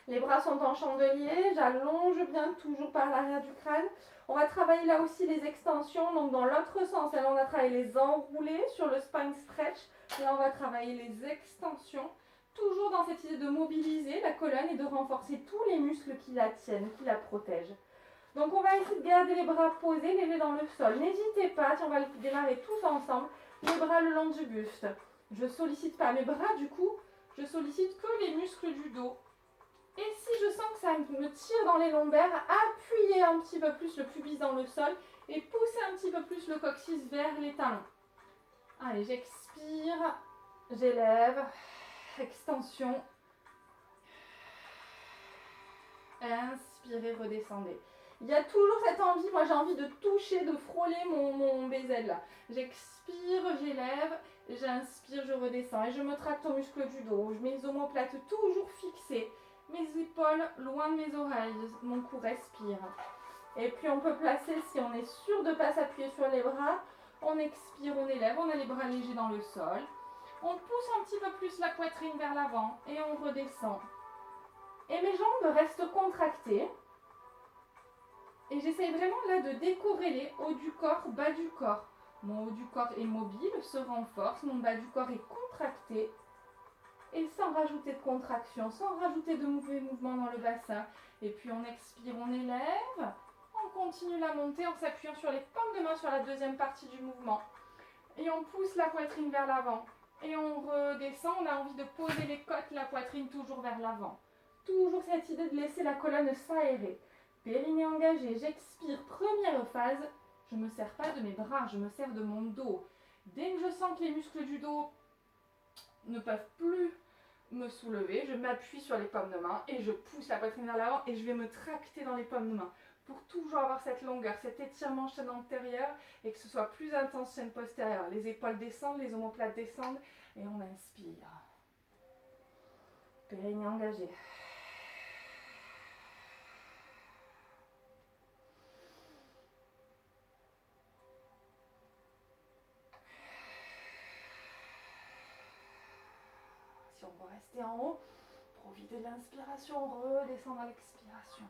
Les bras sont en chandelier. J'allonge bien toujours par l'arrière du crâne. On va travailler là aussi les extensions. Donc dans l'autre sens, là on a travaillé les enroulés sur le spine stretch. Là on va travailler les extensions. Toujours dans cette idée de mobiliser la colonne et de renforcer tous les muscles qui la tiennent, qui la protègent. Donc on va essayer de garder les bras posés, les pieds dans le sol. N'hésitez pas, si on va démarrer tous ensemble, les bras le long du buste. Je ne sollicite pas mes bras, du coup, je sollicite que les muscles du dos. Et si je sens que ça me tire dans les lombaires, appuyez un petit peu plus le pubis dans le sol et poussez un petit peu plus le coccyx vers les talons. Allez, j'expire, j'élève, extension. Inspirez, redescendez. Il y a toujours cette envie, moi j'ai envie de toucher, de frôler mon BZ là. J'expire, j'élève, j'inspire, je redescends et je me tracte au muscle du dos. Mes omoplates toujours fixées, mes épaules loin de mes oreilles, mon cou respire. Et puis on peut placer, si on est sûr de ne pas s'appuyer sur les bras, on expire, on élève, on a les bras légers dans le sol. On pousse un petit peu plus la poitrine vers l'avant et on redescend. Et mes jambes restent contractées. Et j'essaye vraiment là de décorréler haut du corps, bas du corps. Mon haut du corps est mobile, se renforce, mon bas du corps est contracté. Et sans rajouter de contraction, sans rajouter de mouvement dans le bassin. Et puis on expire, on élève. On continue la montée en s'appuyant sur les paumes de main sur la deuxième partie du mouvement. Et on pousse la poitrine vers l'avant. Et on redescend, on a envie de poser les côtes, la poitrine toujours vers l'avant. Toujours cette idée de laisser la colonne s'aérer. Périnée engagé, j'expire, première phase. Je ne me sers pas de mes bras, je me sers de mon dos. Dès que je sens que les muscles du dos ne peuvent plus me soulever, je m'appuie sur les paumes de main et je pousse la poitrine vers l'avant et je vais me tracter dans les paumes de main pour toujours avoir cette longueur, cet étirement chaîne antérieure et que ce soit plus intense chaîne postérieure. Les épaules descendent, les omoplates descendent et on inspire. Périnée engagé. Si on veut rester en haut, profitez de l'inspiration, redescendre à l'expiration.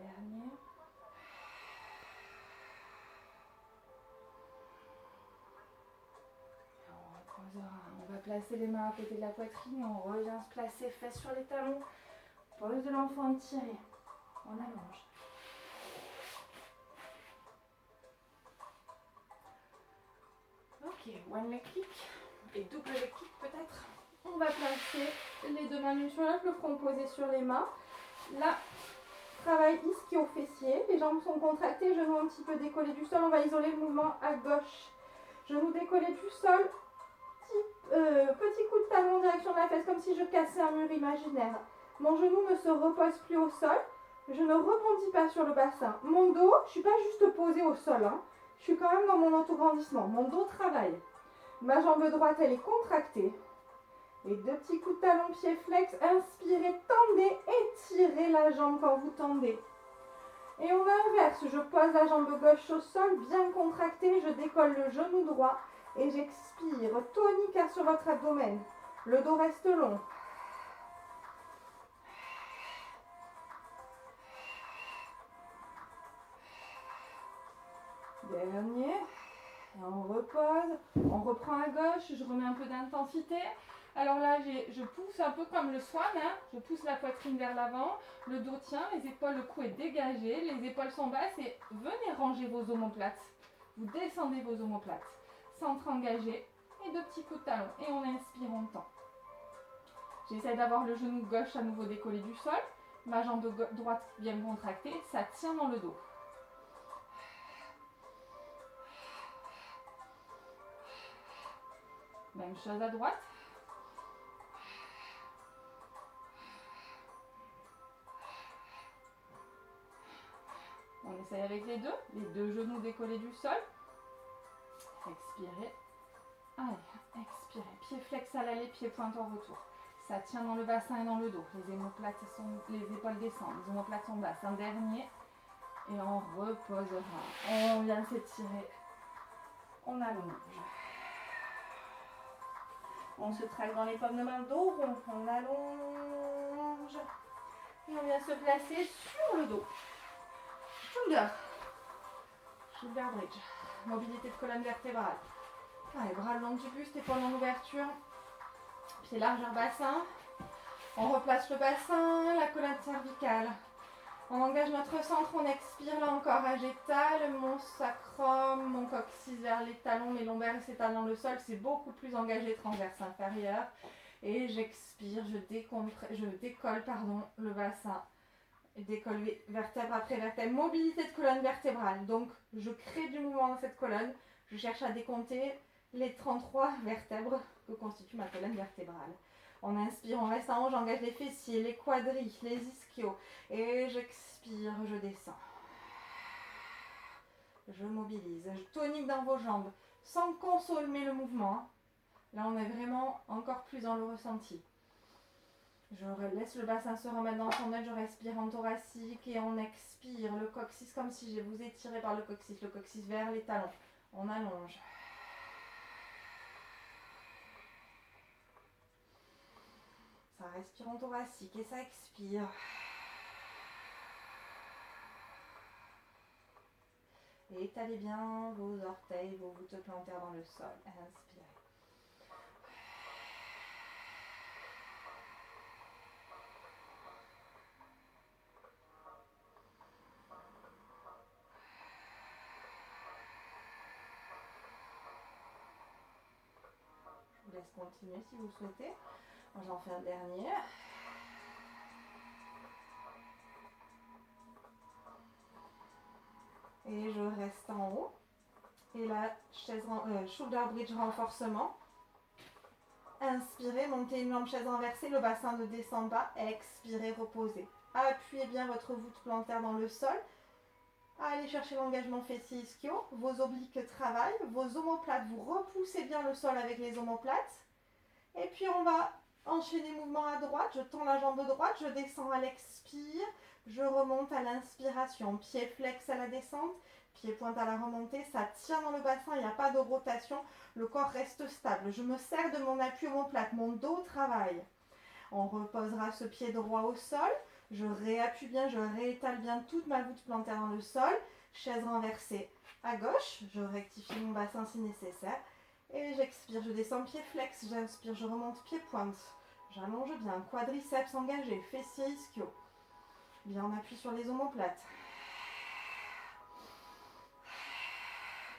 Dernier. On va placer les mains à côté de la poitrine, on revient se placer, fesses sur les talons, pose de l'enfant étiré, on allonge. Ok, one leg kick et double leg kick peut-être. On va placer les deux mains l'une sur l'autre, le front posé sur les mains. Là, travail ischio-fessier, les jambes sont contractées, genoux un petit peu décollés du sol. On va isoler le mouvement à gauche. Genoux décollés du sol. Petit coup de talon en direction de la fesse, comme si je cassais un mur imaginaire. Mon genou ne se repose plus au sol. Je ne rebondis pas sur le bassin. Mon dos, je ne suis pas juste posée au sol. Je suis quand même dans mon autograndissement. Mon dos travaille. Ma jambe droite, elle est contractée. Et deux petits coups de talon, pied flex. Inspirez, tendez, étirez la jambe quand vous tendez. Et on inverse. Je pose la jambe gauche au sol, bien contractée. Je décolle le genou droit. Et j'expire, tonique sur votre abdomen. Le dos reste long. Dernier. Et on repose. On reprend à gauche. Je remets un peu d'intensité. Alors là, je pousse un peu comme le swan. Je pousse la poitrine vers l'avant. Le dos tient, les épaules, le cou est dégagé. Les épaules sont basses et venez ranger vos omoplates. Vous descendez vos omoplates. Centre engagé. Et deux petits coups de talon. Et on inspire, on tend. J'essaie d'avoir le genou gauche à nouveau décollé du sol. Ma jambe droite bien contractée. Ça tient dans le dos. Même chose à droite. On essaye avec les deux genoux décollés du sol. Expirez. Allez, expirez. Pied flex à l'aller, pied pointe en retour. Ça tient dans le bassin et dans le dos. Les épaules descendent, les omoplates sont basses. Un dernier. Et on reposera. On vient s'étirer. On allonge. On se traque dans les pommes de main, dos rond. On allonge. Et on vient se placer sur le dos. Shoulder. Shoulder bridge. Mobilité de colonne vertébrale. Allez, bras le long du buste, épaules en ouverture. Pied largeur bassin. On replace le bassin, la colonne cervicale. On engage notre centre, on expire là encore. J'étale mon sacrum, mon coccyx vers les talons, mes lombaires s'étalent dans le sol. C'est beaucoup plus engagé transverse inférieur. Et j'expire, je décolle le bassin. Décolle vertèbre après vertèbre. Mobilité de colonne vertébrale. Donc je crée du mouvement dans cette colonne. Je cherche à décompter les 33 vertèbres que constitue ma colonne vertébrale. On inspire, on reste en haut, j'engage les fessiers, les quadris, les ischios. Et j'expire, je descends. Je mobilise, je tonique dans vos jambes, sans consommer le mouvement. Là, on est vraiment encore plus dans le ressenti. Je laisse le bassin se remettre dans son aile, je respire en thoracique et on expire le coccyx comme si je vous étiré par le coccyx vers les talons. On allonge. Ça respire en thoracique et ça expire. Et étalez bien vos orteils, vos voûtes plantaires dans le sol. Inspirez. Je vous laisse continuer si vous le souhaitez. Moi, j'en fais un dernier. Et je reste en haut. Et la shoulder bridge renforcement. Inspirez, montez une jambe chaise renversée, le bassin ne descend pas. Expirez, reposez. Appuyez bien votre voûte plantaire dans le sol. Allez chercher l'engagement fessier ischio. Vos obliques travaillent. Vos omoplates, vous repoussez bien le sol avec les omoplates. Et puis on va enchaîner mouvement à droite. Je tends la jambe droite, je descends à l'expire. Je remonte à l'inspiration. Pied flex à la descente. Pied pointe à la remontée, ça tient dans le bassin, il n'y a pas de rotation, le corps reste stable. Je me sers de mon appui omoplate, mon dos travaille. On reposera ce pied droit au sol, je réappuie bien, je réétale bien toute ma voûte plantaire dans le sol. Chaise renversée à gauche, je rectifie mon bassin si nécessaire. Et j'expire, je descends pied flex, j'inspire, je remonte pied pointe. J'allonge bien, quadriceps engagé, fessier ischio. Bien on appuie sur les omoplates.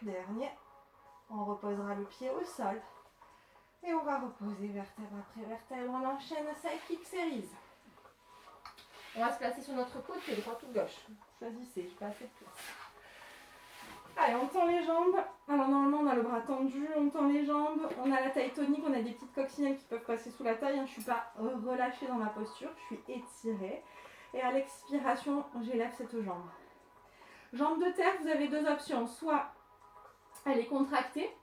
Dernier, on reposera le pied au sol et on va reposer vertèbre après vertèbre. On enchaîne side kick series. On va se placer sur notre côté, droite ou gauche. Choisissez, j'ai pas assez de place. Allez, on tend les jambes. Alors normalement on a le bras tendu, on tend les jambes, on a la taille tonique, on a des petites coccinelles qui peuvent passer sous la taille. Je ne suis pas relâchée dans ma posture, je suis étirée. Et à l'expiration, j'élève cette jambe. Jambe de terre, vous avez deux options. Soit elle est contractée,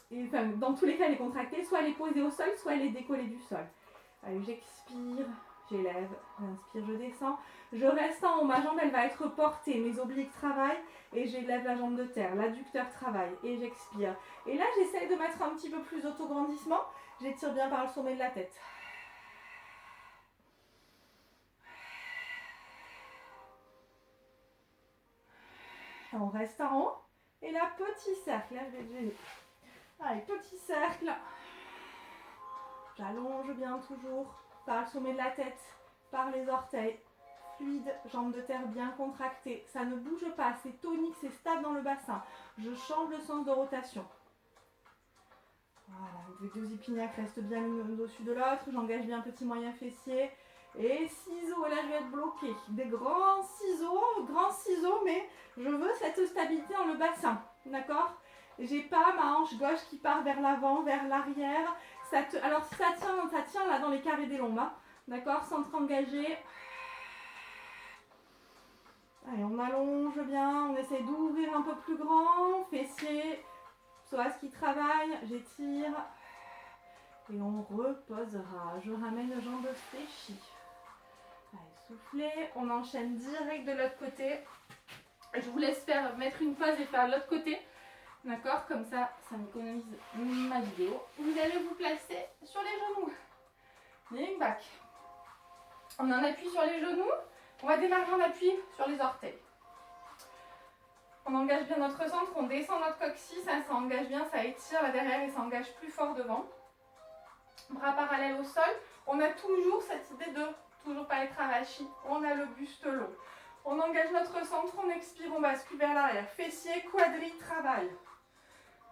et, enfin, dans tous les cas elle est contractée, soit elle est posée au sol, soit elle est décollée du sol. Allez, j'expire, j'élève, j'inspire, je descends. Je reste en haut, ma jambe elle va être portée, mes obliques travaillent et j'élève la jambe de terre, l'adducteur travaille et j'expire. Et là j'essaye de mettre un petit peu plus d'autograndissement, j'étire bien par le sommet de la tête. On reste en haut. Et là, petit cercle, là, je vais gêner. Allez, petit cercle. J'allonge bien toujours par le sommet de la tête, par les orteils. Fluide, jambe de terre bien contractée. Ça ne bouge pas, c'est tonique, c'est stable dans le bassin. Je change le sens de rotation. Voilà, les deux épinacles restent bien l'une au-dessus de l'autre. J'engage bien petit moyen fessier. Et ciseaux, et là je vais être bloquée. Des grands ciseaux, mais je veux cette stabilité dans le bassin. D'accord? J'ai pas ma hanche gauche qui part vers l'avant, vers l'arrière. Alors si ça tient là dans les carrés des lombes. Hein. D'accord? Centre engagé. Allez, on allonge bien, on essaie d'ouvrir un peu plus grand. Fessier, psoas qui travaille, j'étire. Et on reposera. Je ramène les jambes fléchies. Allez, soufflez. On enchaîne direct de l'autre côté. Je vous laisse mettre une pause et faire de l'autre côté. D'accord? Comme ça, ça m'économise ma vidéo. Vous allez vous placer sur les genoux. Lean back. On a un appui sur les genoux. On va démarrer en appui sur les orteils. On engage bien notre centre, on descend notre coccyx, ça engage bien, ça étire là derrière et ça engage plus fort devant. Bras parallèles au sol. On a toujours cette idée de toujours pas être arraché. On a le buste long. On engage notre centre, on expire, on bascule vers l'arrière. Fessier, quadri, travail.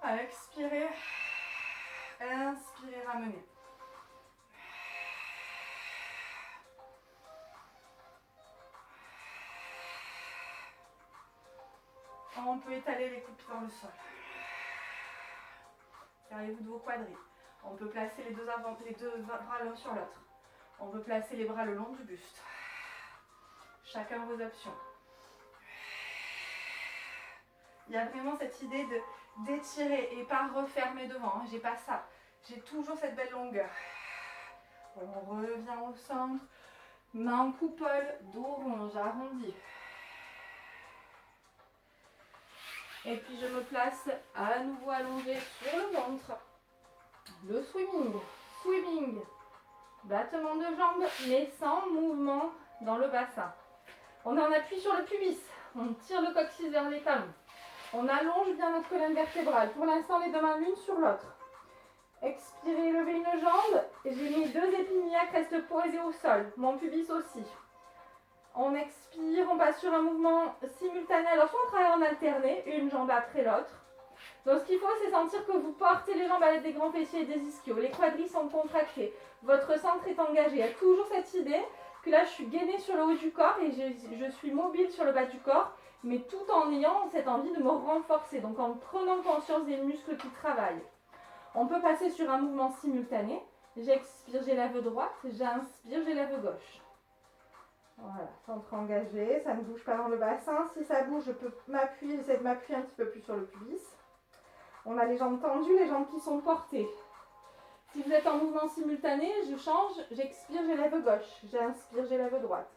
Allez, expirez. Inspirez, ramenez. On peut étaler les coudes dans le sol. Servez-vous de vos quadris. On peut placer les deux bras l'un sur l'autre. On peut placer les bras le long du buste. Chacun vos options. Il y a vraiment cette idée d'étirer et pas refermer devant. J'ai pas ça. J'ai toujours cette belle longueur. On revient au centre. Main en coupole, dos rond, j'arrondis. Et puis je me place à nouveau allongée sur le ventre. Le swimming, swimming. Battement de jambes, mais sans mouvement dans le bassin. On est en appui sur le pubis. On tire le coccyx vers les talons. On allonge bien notre colonne vertébrale. Pour l'instant, les deux mains l'une sur l'autre. Expirez, levez une jambe. J'ai mis 2 épiniaques, restent posés au sol. Mon pubis aussi. On expire, on passe sur un mouvement simultané. Alors, soit on travaille en alterné, une jambe après l'autre. Donc, ce qu'il faut, c'est sentir que vous portez les jambes à l'aide des grands fessiers et des ischios. Les quadris sont contractés. Votre centre est engagé. Il y a toujours cette idée que là, je suis gainée sur le haut du corps et je suis mobile sur le bas du corps, mais tout en ayant cette envie de me renforcer. Donc, en prenant conscience des muscles qui travaillent. On peut passer sur un mouvement simultané. J'expire, j'élève droite. J'inspire, j'élève gauche. Voilà, centre engagé, ça ne bouge pas dans le bassin. Si ça bouge, je peux m'appuyer, j'essaie de m'appuyer un petit peu plus sur le pubis. On a les jambes tendues, les jambes qui sont portées. Si vous êtes en mouvement simultané, je change, j'expire, j'élève gauche. J'inspire, j'élève droite.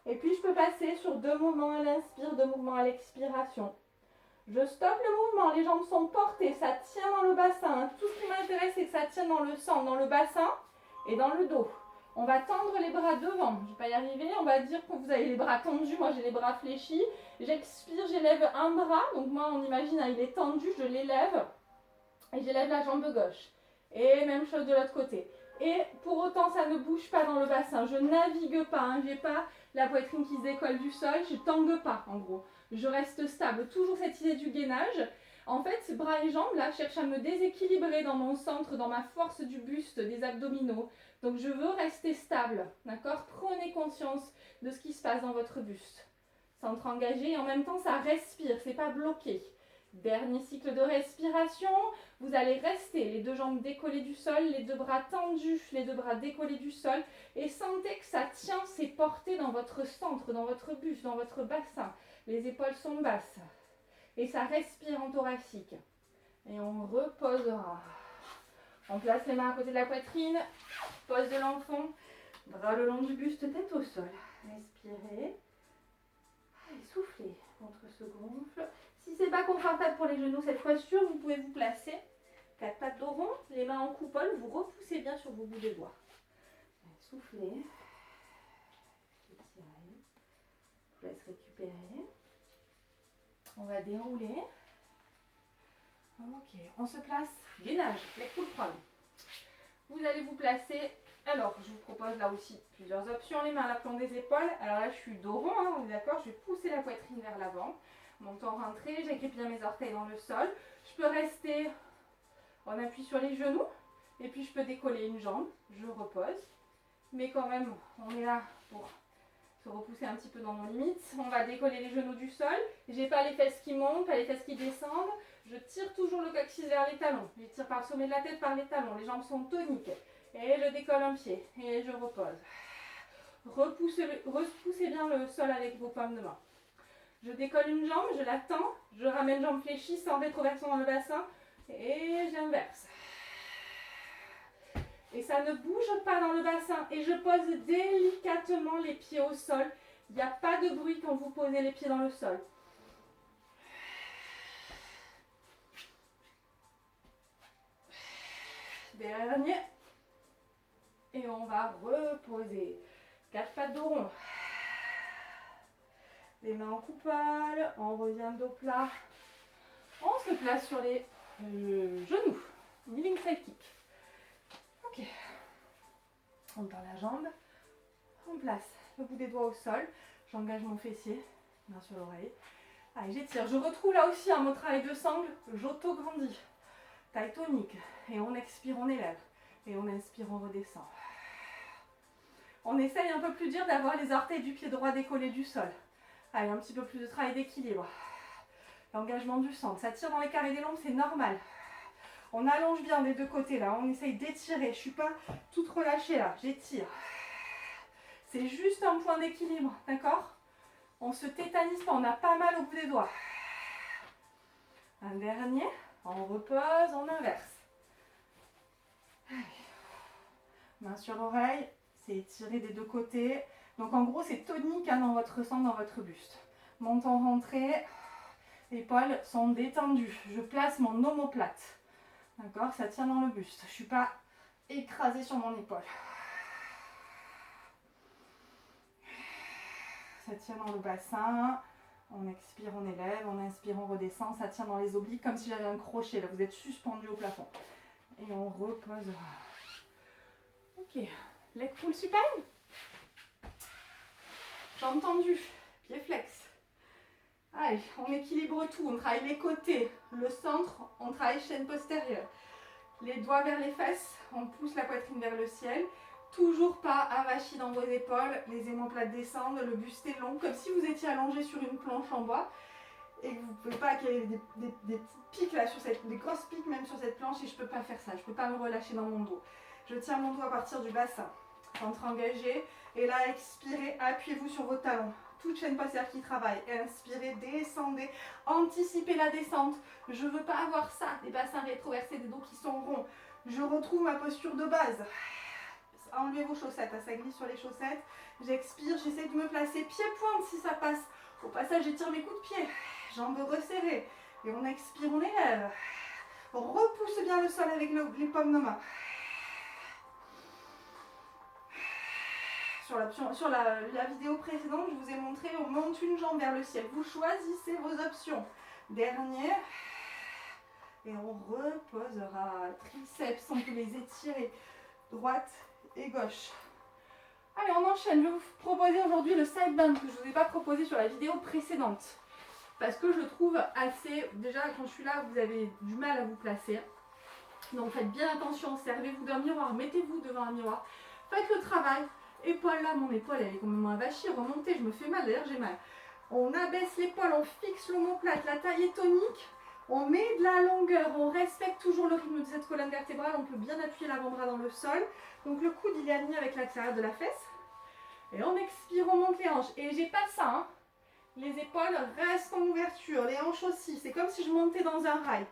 Et puis je peux passer sur 2 mouvements à l'inspire, 2 mouvements à l'expiration. Je stoppe le mouvement, les jambes sont portées, ça tient dans le bassin. Tout ce qui m'intéresse, c'est que ça tienne dans le centre, dans le bassin et dans le dos. On va tendre les bras devant, je ne vais pas y arriver, on va dire que vous avez les bras tendus, moi j'ai les bras fléchis. J'expire, j'élève un bras, donc moi on imagine il est tendu, je l'élève et j'élève la jambe gauche. Et même chose de l'autre côté. Et pour autant ça ne bouge pas dans le bassin, je navigue pas, je n'ai pas la poitrine qui se décolle du sol, je ne tangue pas en gros. Je reste stable, toujours cette idée du gainage. En fait, bras et jambes, là, cherchent à me déséquilibrer dans mon centre, dans ma force du buste, des abdominaux. Donc, je veux rester stable, d'accord? Prenez conscience de ce qui se passe dans votre buste. Centre engagé et en même temps, ça respire, c'est pas bloqué. Dernier cycle de respiration, vous allez rester les 2 jambes décollées du sol, les 2 bras tendus, les 2 bras décollés du sol et sentez que ça tient, c'est porté dans votre centre, dans votre buste, dans votre bassin. Les épaules sont basses. Et ça respire en thoracique. Et on reposera. On place les mains à côté de la poitrine. Pose de l'enfant. Bras le long du buste, tête au sol. Respirez. Et soufflez. Ventre se gonfle. Si ce n'est pas confortable pour les genoux, cette posture, vous pouvez vous placer. 4 pattes dos rond. Les mains en coupole. Vous repoussez bien sur vos bouts de doigts. Soufflez. Étirez. Je vous laisse récupérer. On va dérouler. Ok, on se place. Gainage, les coudes prendre. Vous allez vous placer. Alors, je vous propose là aussi plusieurs options. Les mains à l'aplomb des épaules. Alors là, je suis dos rond, hein, on est d'accord. Je vais pousser la poitrine vers l'avant. Menton rentré, j'agrippe bien mes orteils dans le sol. Je peux rester en appui sur les genoux. Et puis, je peux décoller une jambe. Je repose. Mais quand même, on est là pour se repousser un petit peu dans nos limites. On va décoller les genoux du sol. J'ai pas les fesses qui montent, pas les fesses qui descendent. Je tire toujours le coccyx vers les talons. Je tire par le sommet de la tête, par les talons. Les jambes sont toniques. Et je décolle un pied. Et je repose. Repoussez bien le sol avec vos paumes de main. Je décolle une jambe, je la tends. Je ramène jambe fléchie sans rétroversion dans le bassin. Et j'inverse. Et ça ne bouge pas dans le bassin. Et je pose délicatement les pieds au sol. Il n'y a pas de bruit quand vous posez les pieds dans le sol. Dernier. Et on va reposer. 4 pattes dos rond. Les mains en coupole. On revient dos plat. On se place sur les genoux. Kneeling side kick. Ok. On tend la jambe. On place le bout des doigts au sol. J'engage mon fessier. Main sur l'oreille. Allez, j'étire. Je retrouve là aussi un mot travail de sangle. J'auto-grandis. Taille tonique. Et on expire, on élève. Et on inspire, on redescend. On essaye un peu plus dur d'avoir les orteils du pied droit décollés du sol. Allez, un petit peu plus de travail d'équilibre. L'engagement du centre. Ça tire dans les carrés des lombes, c'est normal. On allonge bien des deux côtés là. On essaye d'étirer. Je ne suis pas toute relâchée là. J'étire. C'est juste un point d'équilibre. D'accord ? On ne se tétanise pas. On a pas mal au bout des doigts. Un dernier. On repose. On inverse. Allez. Main Main sur l'oreille, c'est étiré des deux côtés. Donc en gros, c'est tonique hein, dans votre centre, dans votre buste. Menton rentré, épaules sont détendues. Je place mon omoplate. D'accord, ça tient dans le buste. Je ne suis pas écrasée sur mon épaule. Ça tient dans le bassin. On expire, on élève. On inspire, on redescend. Ça tient dans les obliques comme si j'avais un crochet. Là, vous êtes suspendu au plafond. Et on repose. Ok. Leg pull supine. Jambes tendues. Pieds flex. Allez, on équilibre tout. On travaille les côtés, le centre. On travaille chaîne postérieure. Les doigts vers les fesses. On pousse la poitrine vers le ciel. Toujours pas avachi dans vos épaules, les omoplates descendent, le buste est long, comme si vous étiez allongé sur une planche en bois et que vous ne pouvez pas, qu'il y ait des petites piques là, des grosses piques même sur cette planche et je ne peux pas faire ça, je ne peux pas me relâcher dans mon dos. Je tiens mon dos à partir du bassin, ventre engagé et là expirez, appuyez-vous sur vos talons, toute chaîne postérieure qui travaille, inspirez, descendez, anticipez la descente, je ne veux pas avoir ça, des bassins rétroversés, des dos qui sont ronds, je retrouve ma posture de base. Enlevez vos chaussettes, ça glisse sur les chaussettes. J'expire, j'essaie de me placer pied-pointe si ça passe. Au passage, j'étire mes coups de pied. Jambes resserrées. Et on expire, on élève. On repousse bien le sol avec les paumes de main. Sur la vidéo précédente, je vous ai montré, on monte une jambe vers le ciel. Vous choisissez vos options. Dernier. Et on reposera. Triceps, on peut les étirer. Droite et gauche. Allez, on enchaîne. Je vais vous proposer aujourd'hui le side bend que je ne vous ai pas proposé sur la vidéo précédente. Parce que je le trouve assez... Déjà, quand je suis là, vous avez du mal à vous placer. Donc, faites bien attention. Servez-vous d'un miroir. Mettez-vous devant un miroir. Faites le travail. Épaule là, mon épaule, elle est complètement avachie. Remontez, je me fais mal. D'ailleurs, j'ai mal. On abaisse l'épaule, on fixe l'omoplate. La taille est tonique. On met de la longueur, on respecte toujours le rythme de cette colonne vertébrale, on peut bien appuyer l'avant-bras dans le sol. Donc le coude il est aligné avec l'extérieur de la fesse. Et on expire, on monte les hanches. Et j'ai pas ça, hein. Les épaules restent en ouverture, les hanches aussi. C'est comme si je montais dans un rail.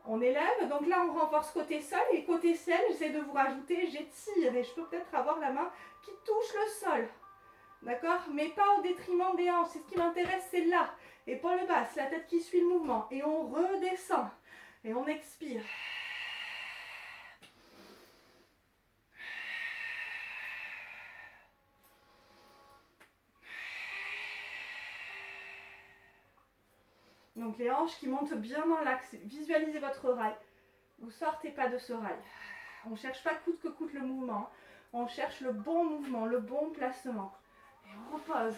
On élève, donc là on renforce côté sol. Et côté ciel, j'essaie de vous rajouter, j'étire. Et je peux peut-être avoir la main qui touche le sol. D'accord? Mais pas au détriment des hanches. C'est ce qui m'intéresse, c'est là. Épaules basses, la tête qui suit le mouvement. Et on redescend. Et on expire. Donc les hanches qui montent bien dans l'axe. Visualisez votre rail. Vous sortez pas de ce rail. On ne cherche pas coûte que coûte le mouvement. On cherche le bon mouvement, le bon placement. Et on repose.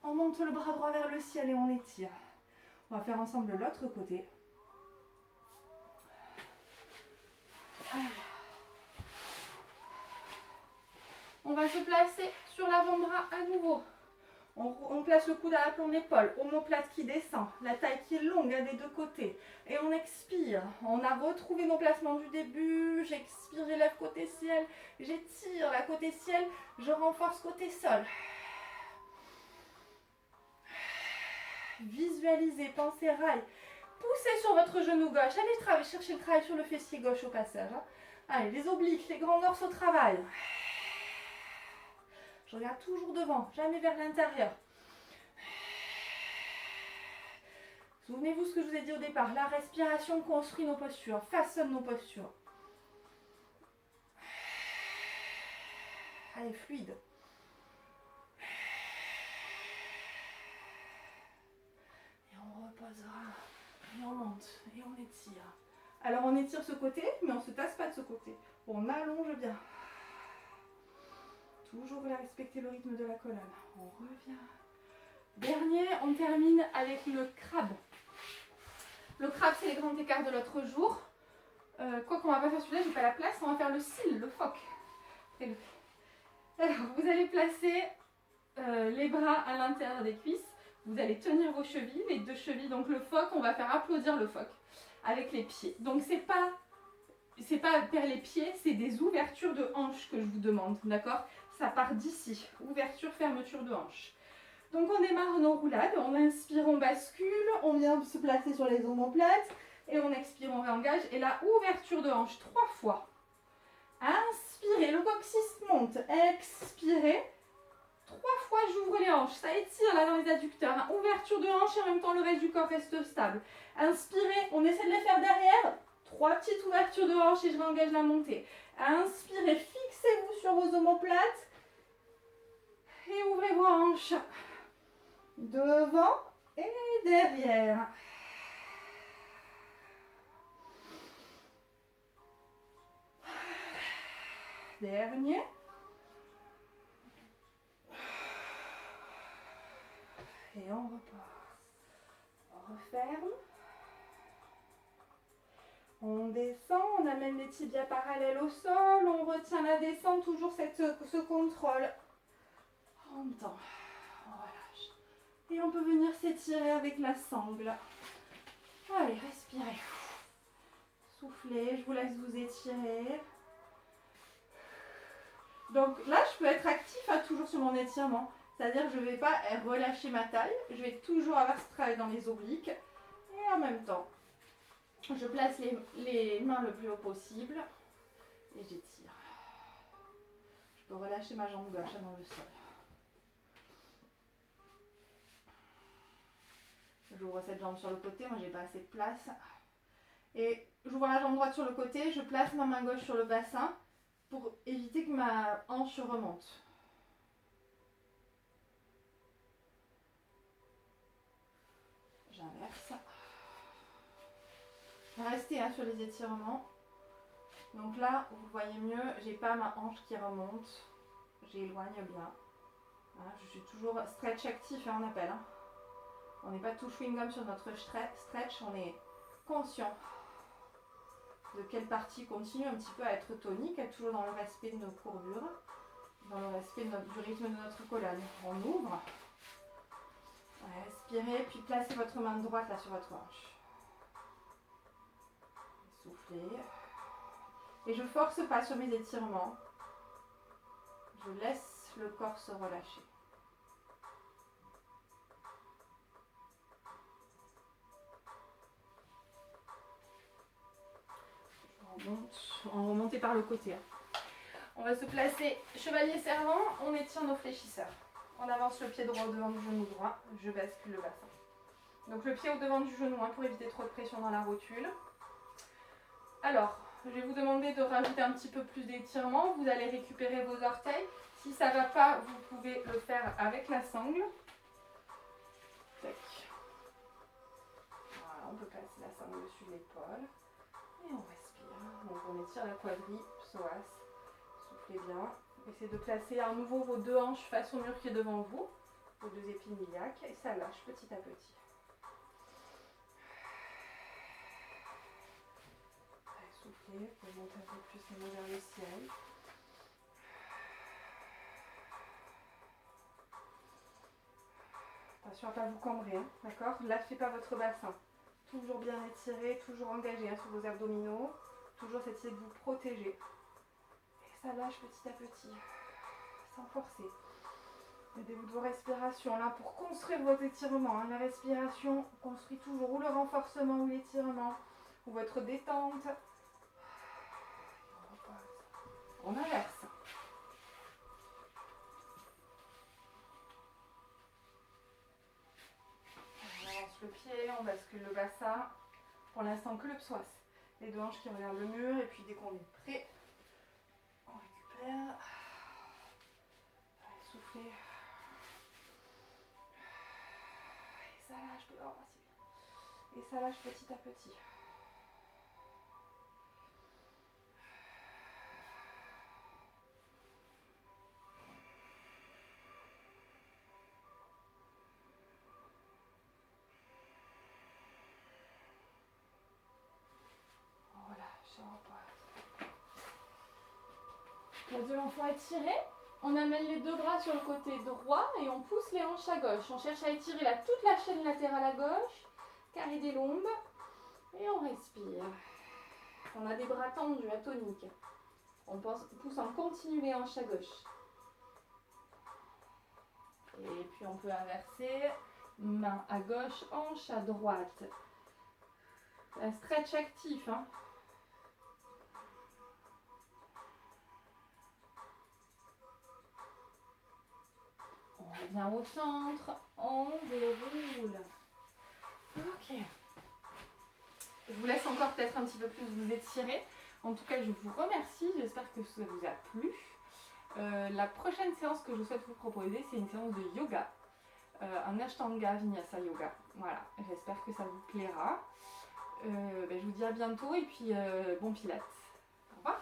On monte le bras droit vers le ciel et on étire. On va faire ensemble l'autre côté. On va se placer sur l'avant-bras à nouveau. On place le coude à l'aplomb d'épaule, omoplate qui descend, la taille qui est longue des deux côtés. Et on expire. On a retrouvé nos placements du début. J'expire, j'élève côté ciel. J'étire la côté ciel. Je renforce côté sol. Visualisez, pensez rail. Poussez sur votre genou gauche. Allez chercher le travail sur le fessier gauche au passage. Hein. Allez, les obliques, les grands morceaux au travail. Je regarde toujours devant, jamais vers l'intérieur. Souvenez-vous ce que je vous ai dit au départ. La respiration construit nos postures, façonne nos postures. Allez, fluide. Et on reposera. Et on monte. Et on étire. Alors on étire ce côté, mais on ne se tasse pas de ce côté. On allonge bien. Toujours respecter le rythme de la colonne. On revient. Dernier, on termine avec le crabe. Le crabe, c'est les grands écarts de l'autre jour. Quoi qu'on va pas faire celui-là, j'ai pas la place. On va faire le cil, le phoque. Alors, vous allez placer les bras à l'intérieur des cuisses. Vous allez tenir vos chevilles, les deux chevilles. Donc le phoque, on va faire applaudir le phoque avec les pieds. Donc c'est pas vers les pieds, c'est des ouvertures de hanches que je vous demande, d'accord? Ça part d'ici, ouverture, fermeture de hanches. Donc on démarre nos roulades, on inspire, on bascule, on vient se placer sur les omoplates et on expire, on réengage. Et là, ouverture de hanches 3 fois. Inspirez. inspirez, le coccyx monte. Expirez. 3 fois, j'ouvre les hanches. Ça étire là dans les adducteurs. Hein. Ouverture de hanches et en même temps le reste du corps reste stable. Inspirez, on essaie de les faire derrière. 3 petites ouvertures de hanches et je réengage la montée. Inspirez, fixez-vous sur vos omoplates. Et ouvrez vos hanches. Devant et derrière. Dernier. Et on repart. On referme. On descend, on amène les tibias parallèles au sol, on retient la descente, toujours ce contrôle. On tend, on relâche. Et on peut venir s'étirer avec la sangle. Allez, respirez. Soufflez, je vous laisse vous étirer. Donc là, je peux être actif toujours sur mon étirement. C'est-à-dire que je ne vais pas relâcher ma taille. Je vais toujours avoir ce travail dans les obliques. Et en même temps, je place les mains le plus haut possible. Et j'étire. Je peux relâcher ma jambe gauche dans le sol. J'ouvre cette jambe sur le côté. Moi, j'ai pas assez de place. Et j'ouvre la jambe droite sur le côté. Je place ma main gauche sur le bassin pour éviter que ma hanche remonte. J'inverse. Restez sur les étirements. Donc là, vous voyez mieux, j'ai pas ma hanche qui remonte. J'éloigne bien. Hein, je suis toujours stretch actif, on appelle. Hein. On n'est pas tout chewing-gum sur notre stretch, on est conscient de quelle partie continue un petit peu à être tonique, être toujours dans le respect de nos courbures, dans le respect du rythme de notre colonne. On ouvre. Respirez, puis placez votre main droite là sur votre hanche. Soufflez. Et je ne force pas sur mes étirements. Je laisse le corps se relâcher. On remonte par le côté. On va se placer chevalier servant, on étire nos fléchisseurs. On avance le pied droit au devant du genou droit, je bascule le bassin. Donc le pied au devant du genou pour éviter trop de pression dans la rotule. Alors, je vais vous demander de rajouter un petit peu plus d'étirement. Vous allez récupérer vos orteils. Si ça ne va pas, vous pouvez le faire avec la sangle. Tac. Voilà, on peut passer la sangle dessus de l'épaule. Et on respire. Donc on étire la quadrille, psoas. Soufflez bien. Essayez de placer à nouveau vos deux hanches face au mur qui est devant vous. Vos deux épines iliaques. Et ça lâche petit à petit. Soufflez, vous pouvez monter un peu plus les mains vers le ciel. Attention à ne pas vous cambrer, hein, d'accord? Lâchez pas votre bassin. Toujours bien étiré, toujours engagé sur vos abdominaux. Toujours essayer de vous protéger. Et ça lâche petit à petit, sans forcer. Aidez-vous de vos respirations là pour construire vos étirements. Hein. La respiration construit toujours ou le renforcement ou l'étirement, ou votre détente. On inverse. On avance le pied, on bascule le bassin. Pour l'instant que le psoas. Les deux hanches qui regardent le mur et puis dès qu'on est prêt, on récupère. Allez, soufflez. Et ça lâche dehors, c'est bien. Et ça lâche petit à petit. Les deux l'enfant étiré, on amène les deux bras sur le côté droit et on pousse les hanches à gauche. On cherche à étirer toute la chaîne latérale à gauche, carré des lombes, et on respire. On a des bras tendus, atoniques. On pousse en continu les hanches à gauche. Et puis on peut inverser, main à gauche, hanche à droite. Un stretch actif, hein. bien au centre, on déroule. Ok. Je vous laisse encore peut-être un petit peu plus vous étirer. En tout cas, je vous remercie. J'espère que ça vous a plu. La prochaine séance que je souhaite vous proposer, c'est une séance de yoga. Un Ashtanga Vinyasa Yoga. Voilà, j'espère que ça vous plaira. Je vous dis à bientôt et puis bon pilates. Au revoir.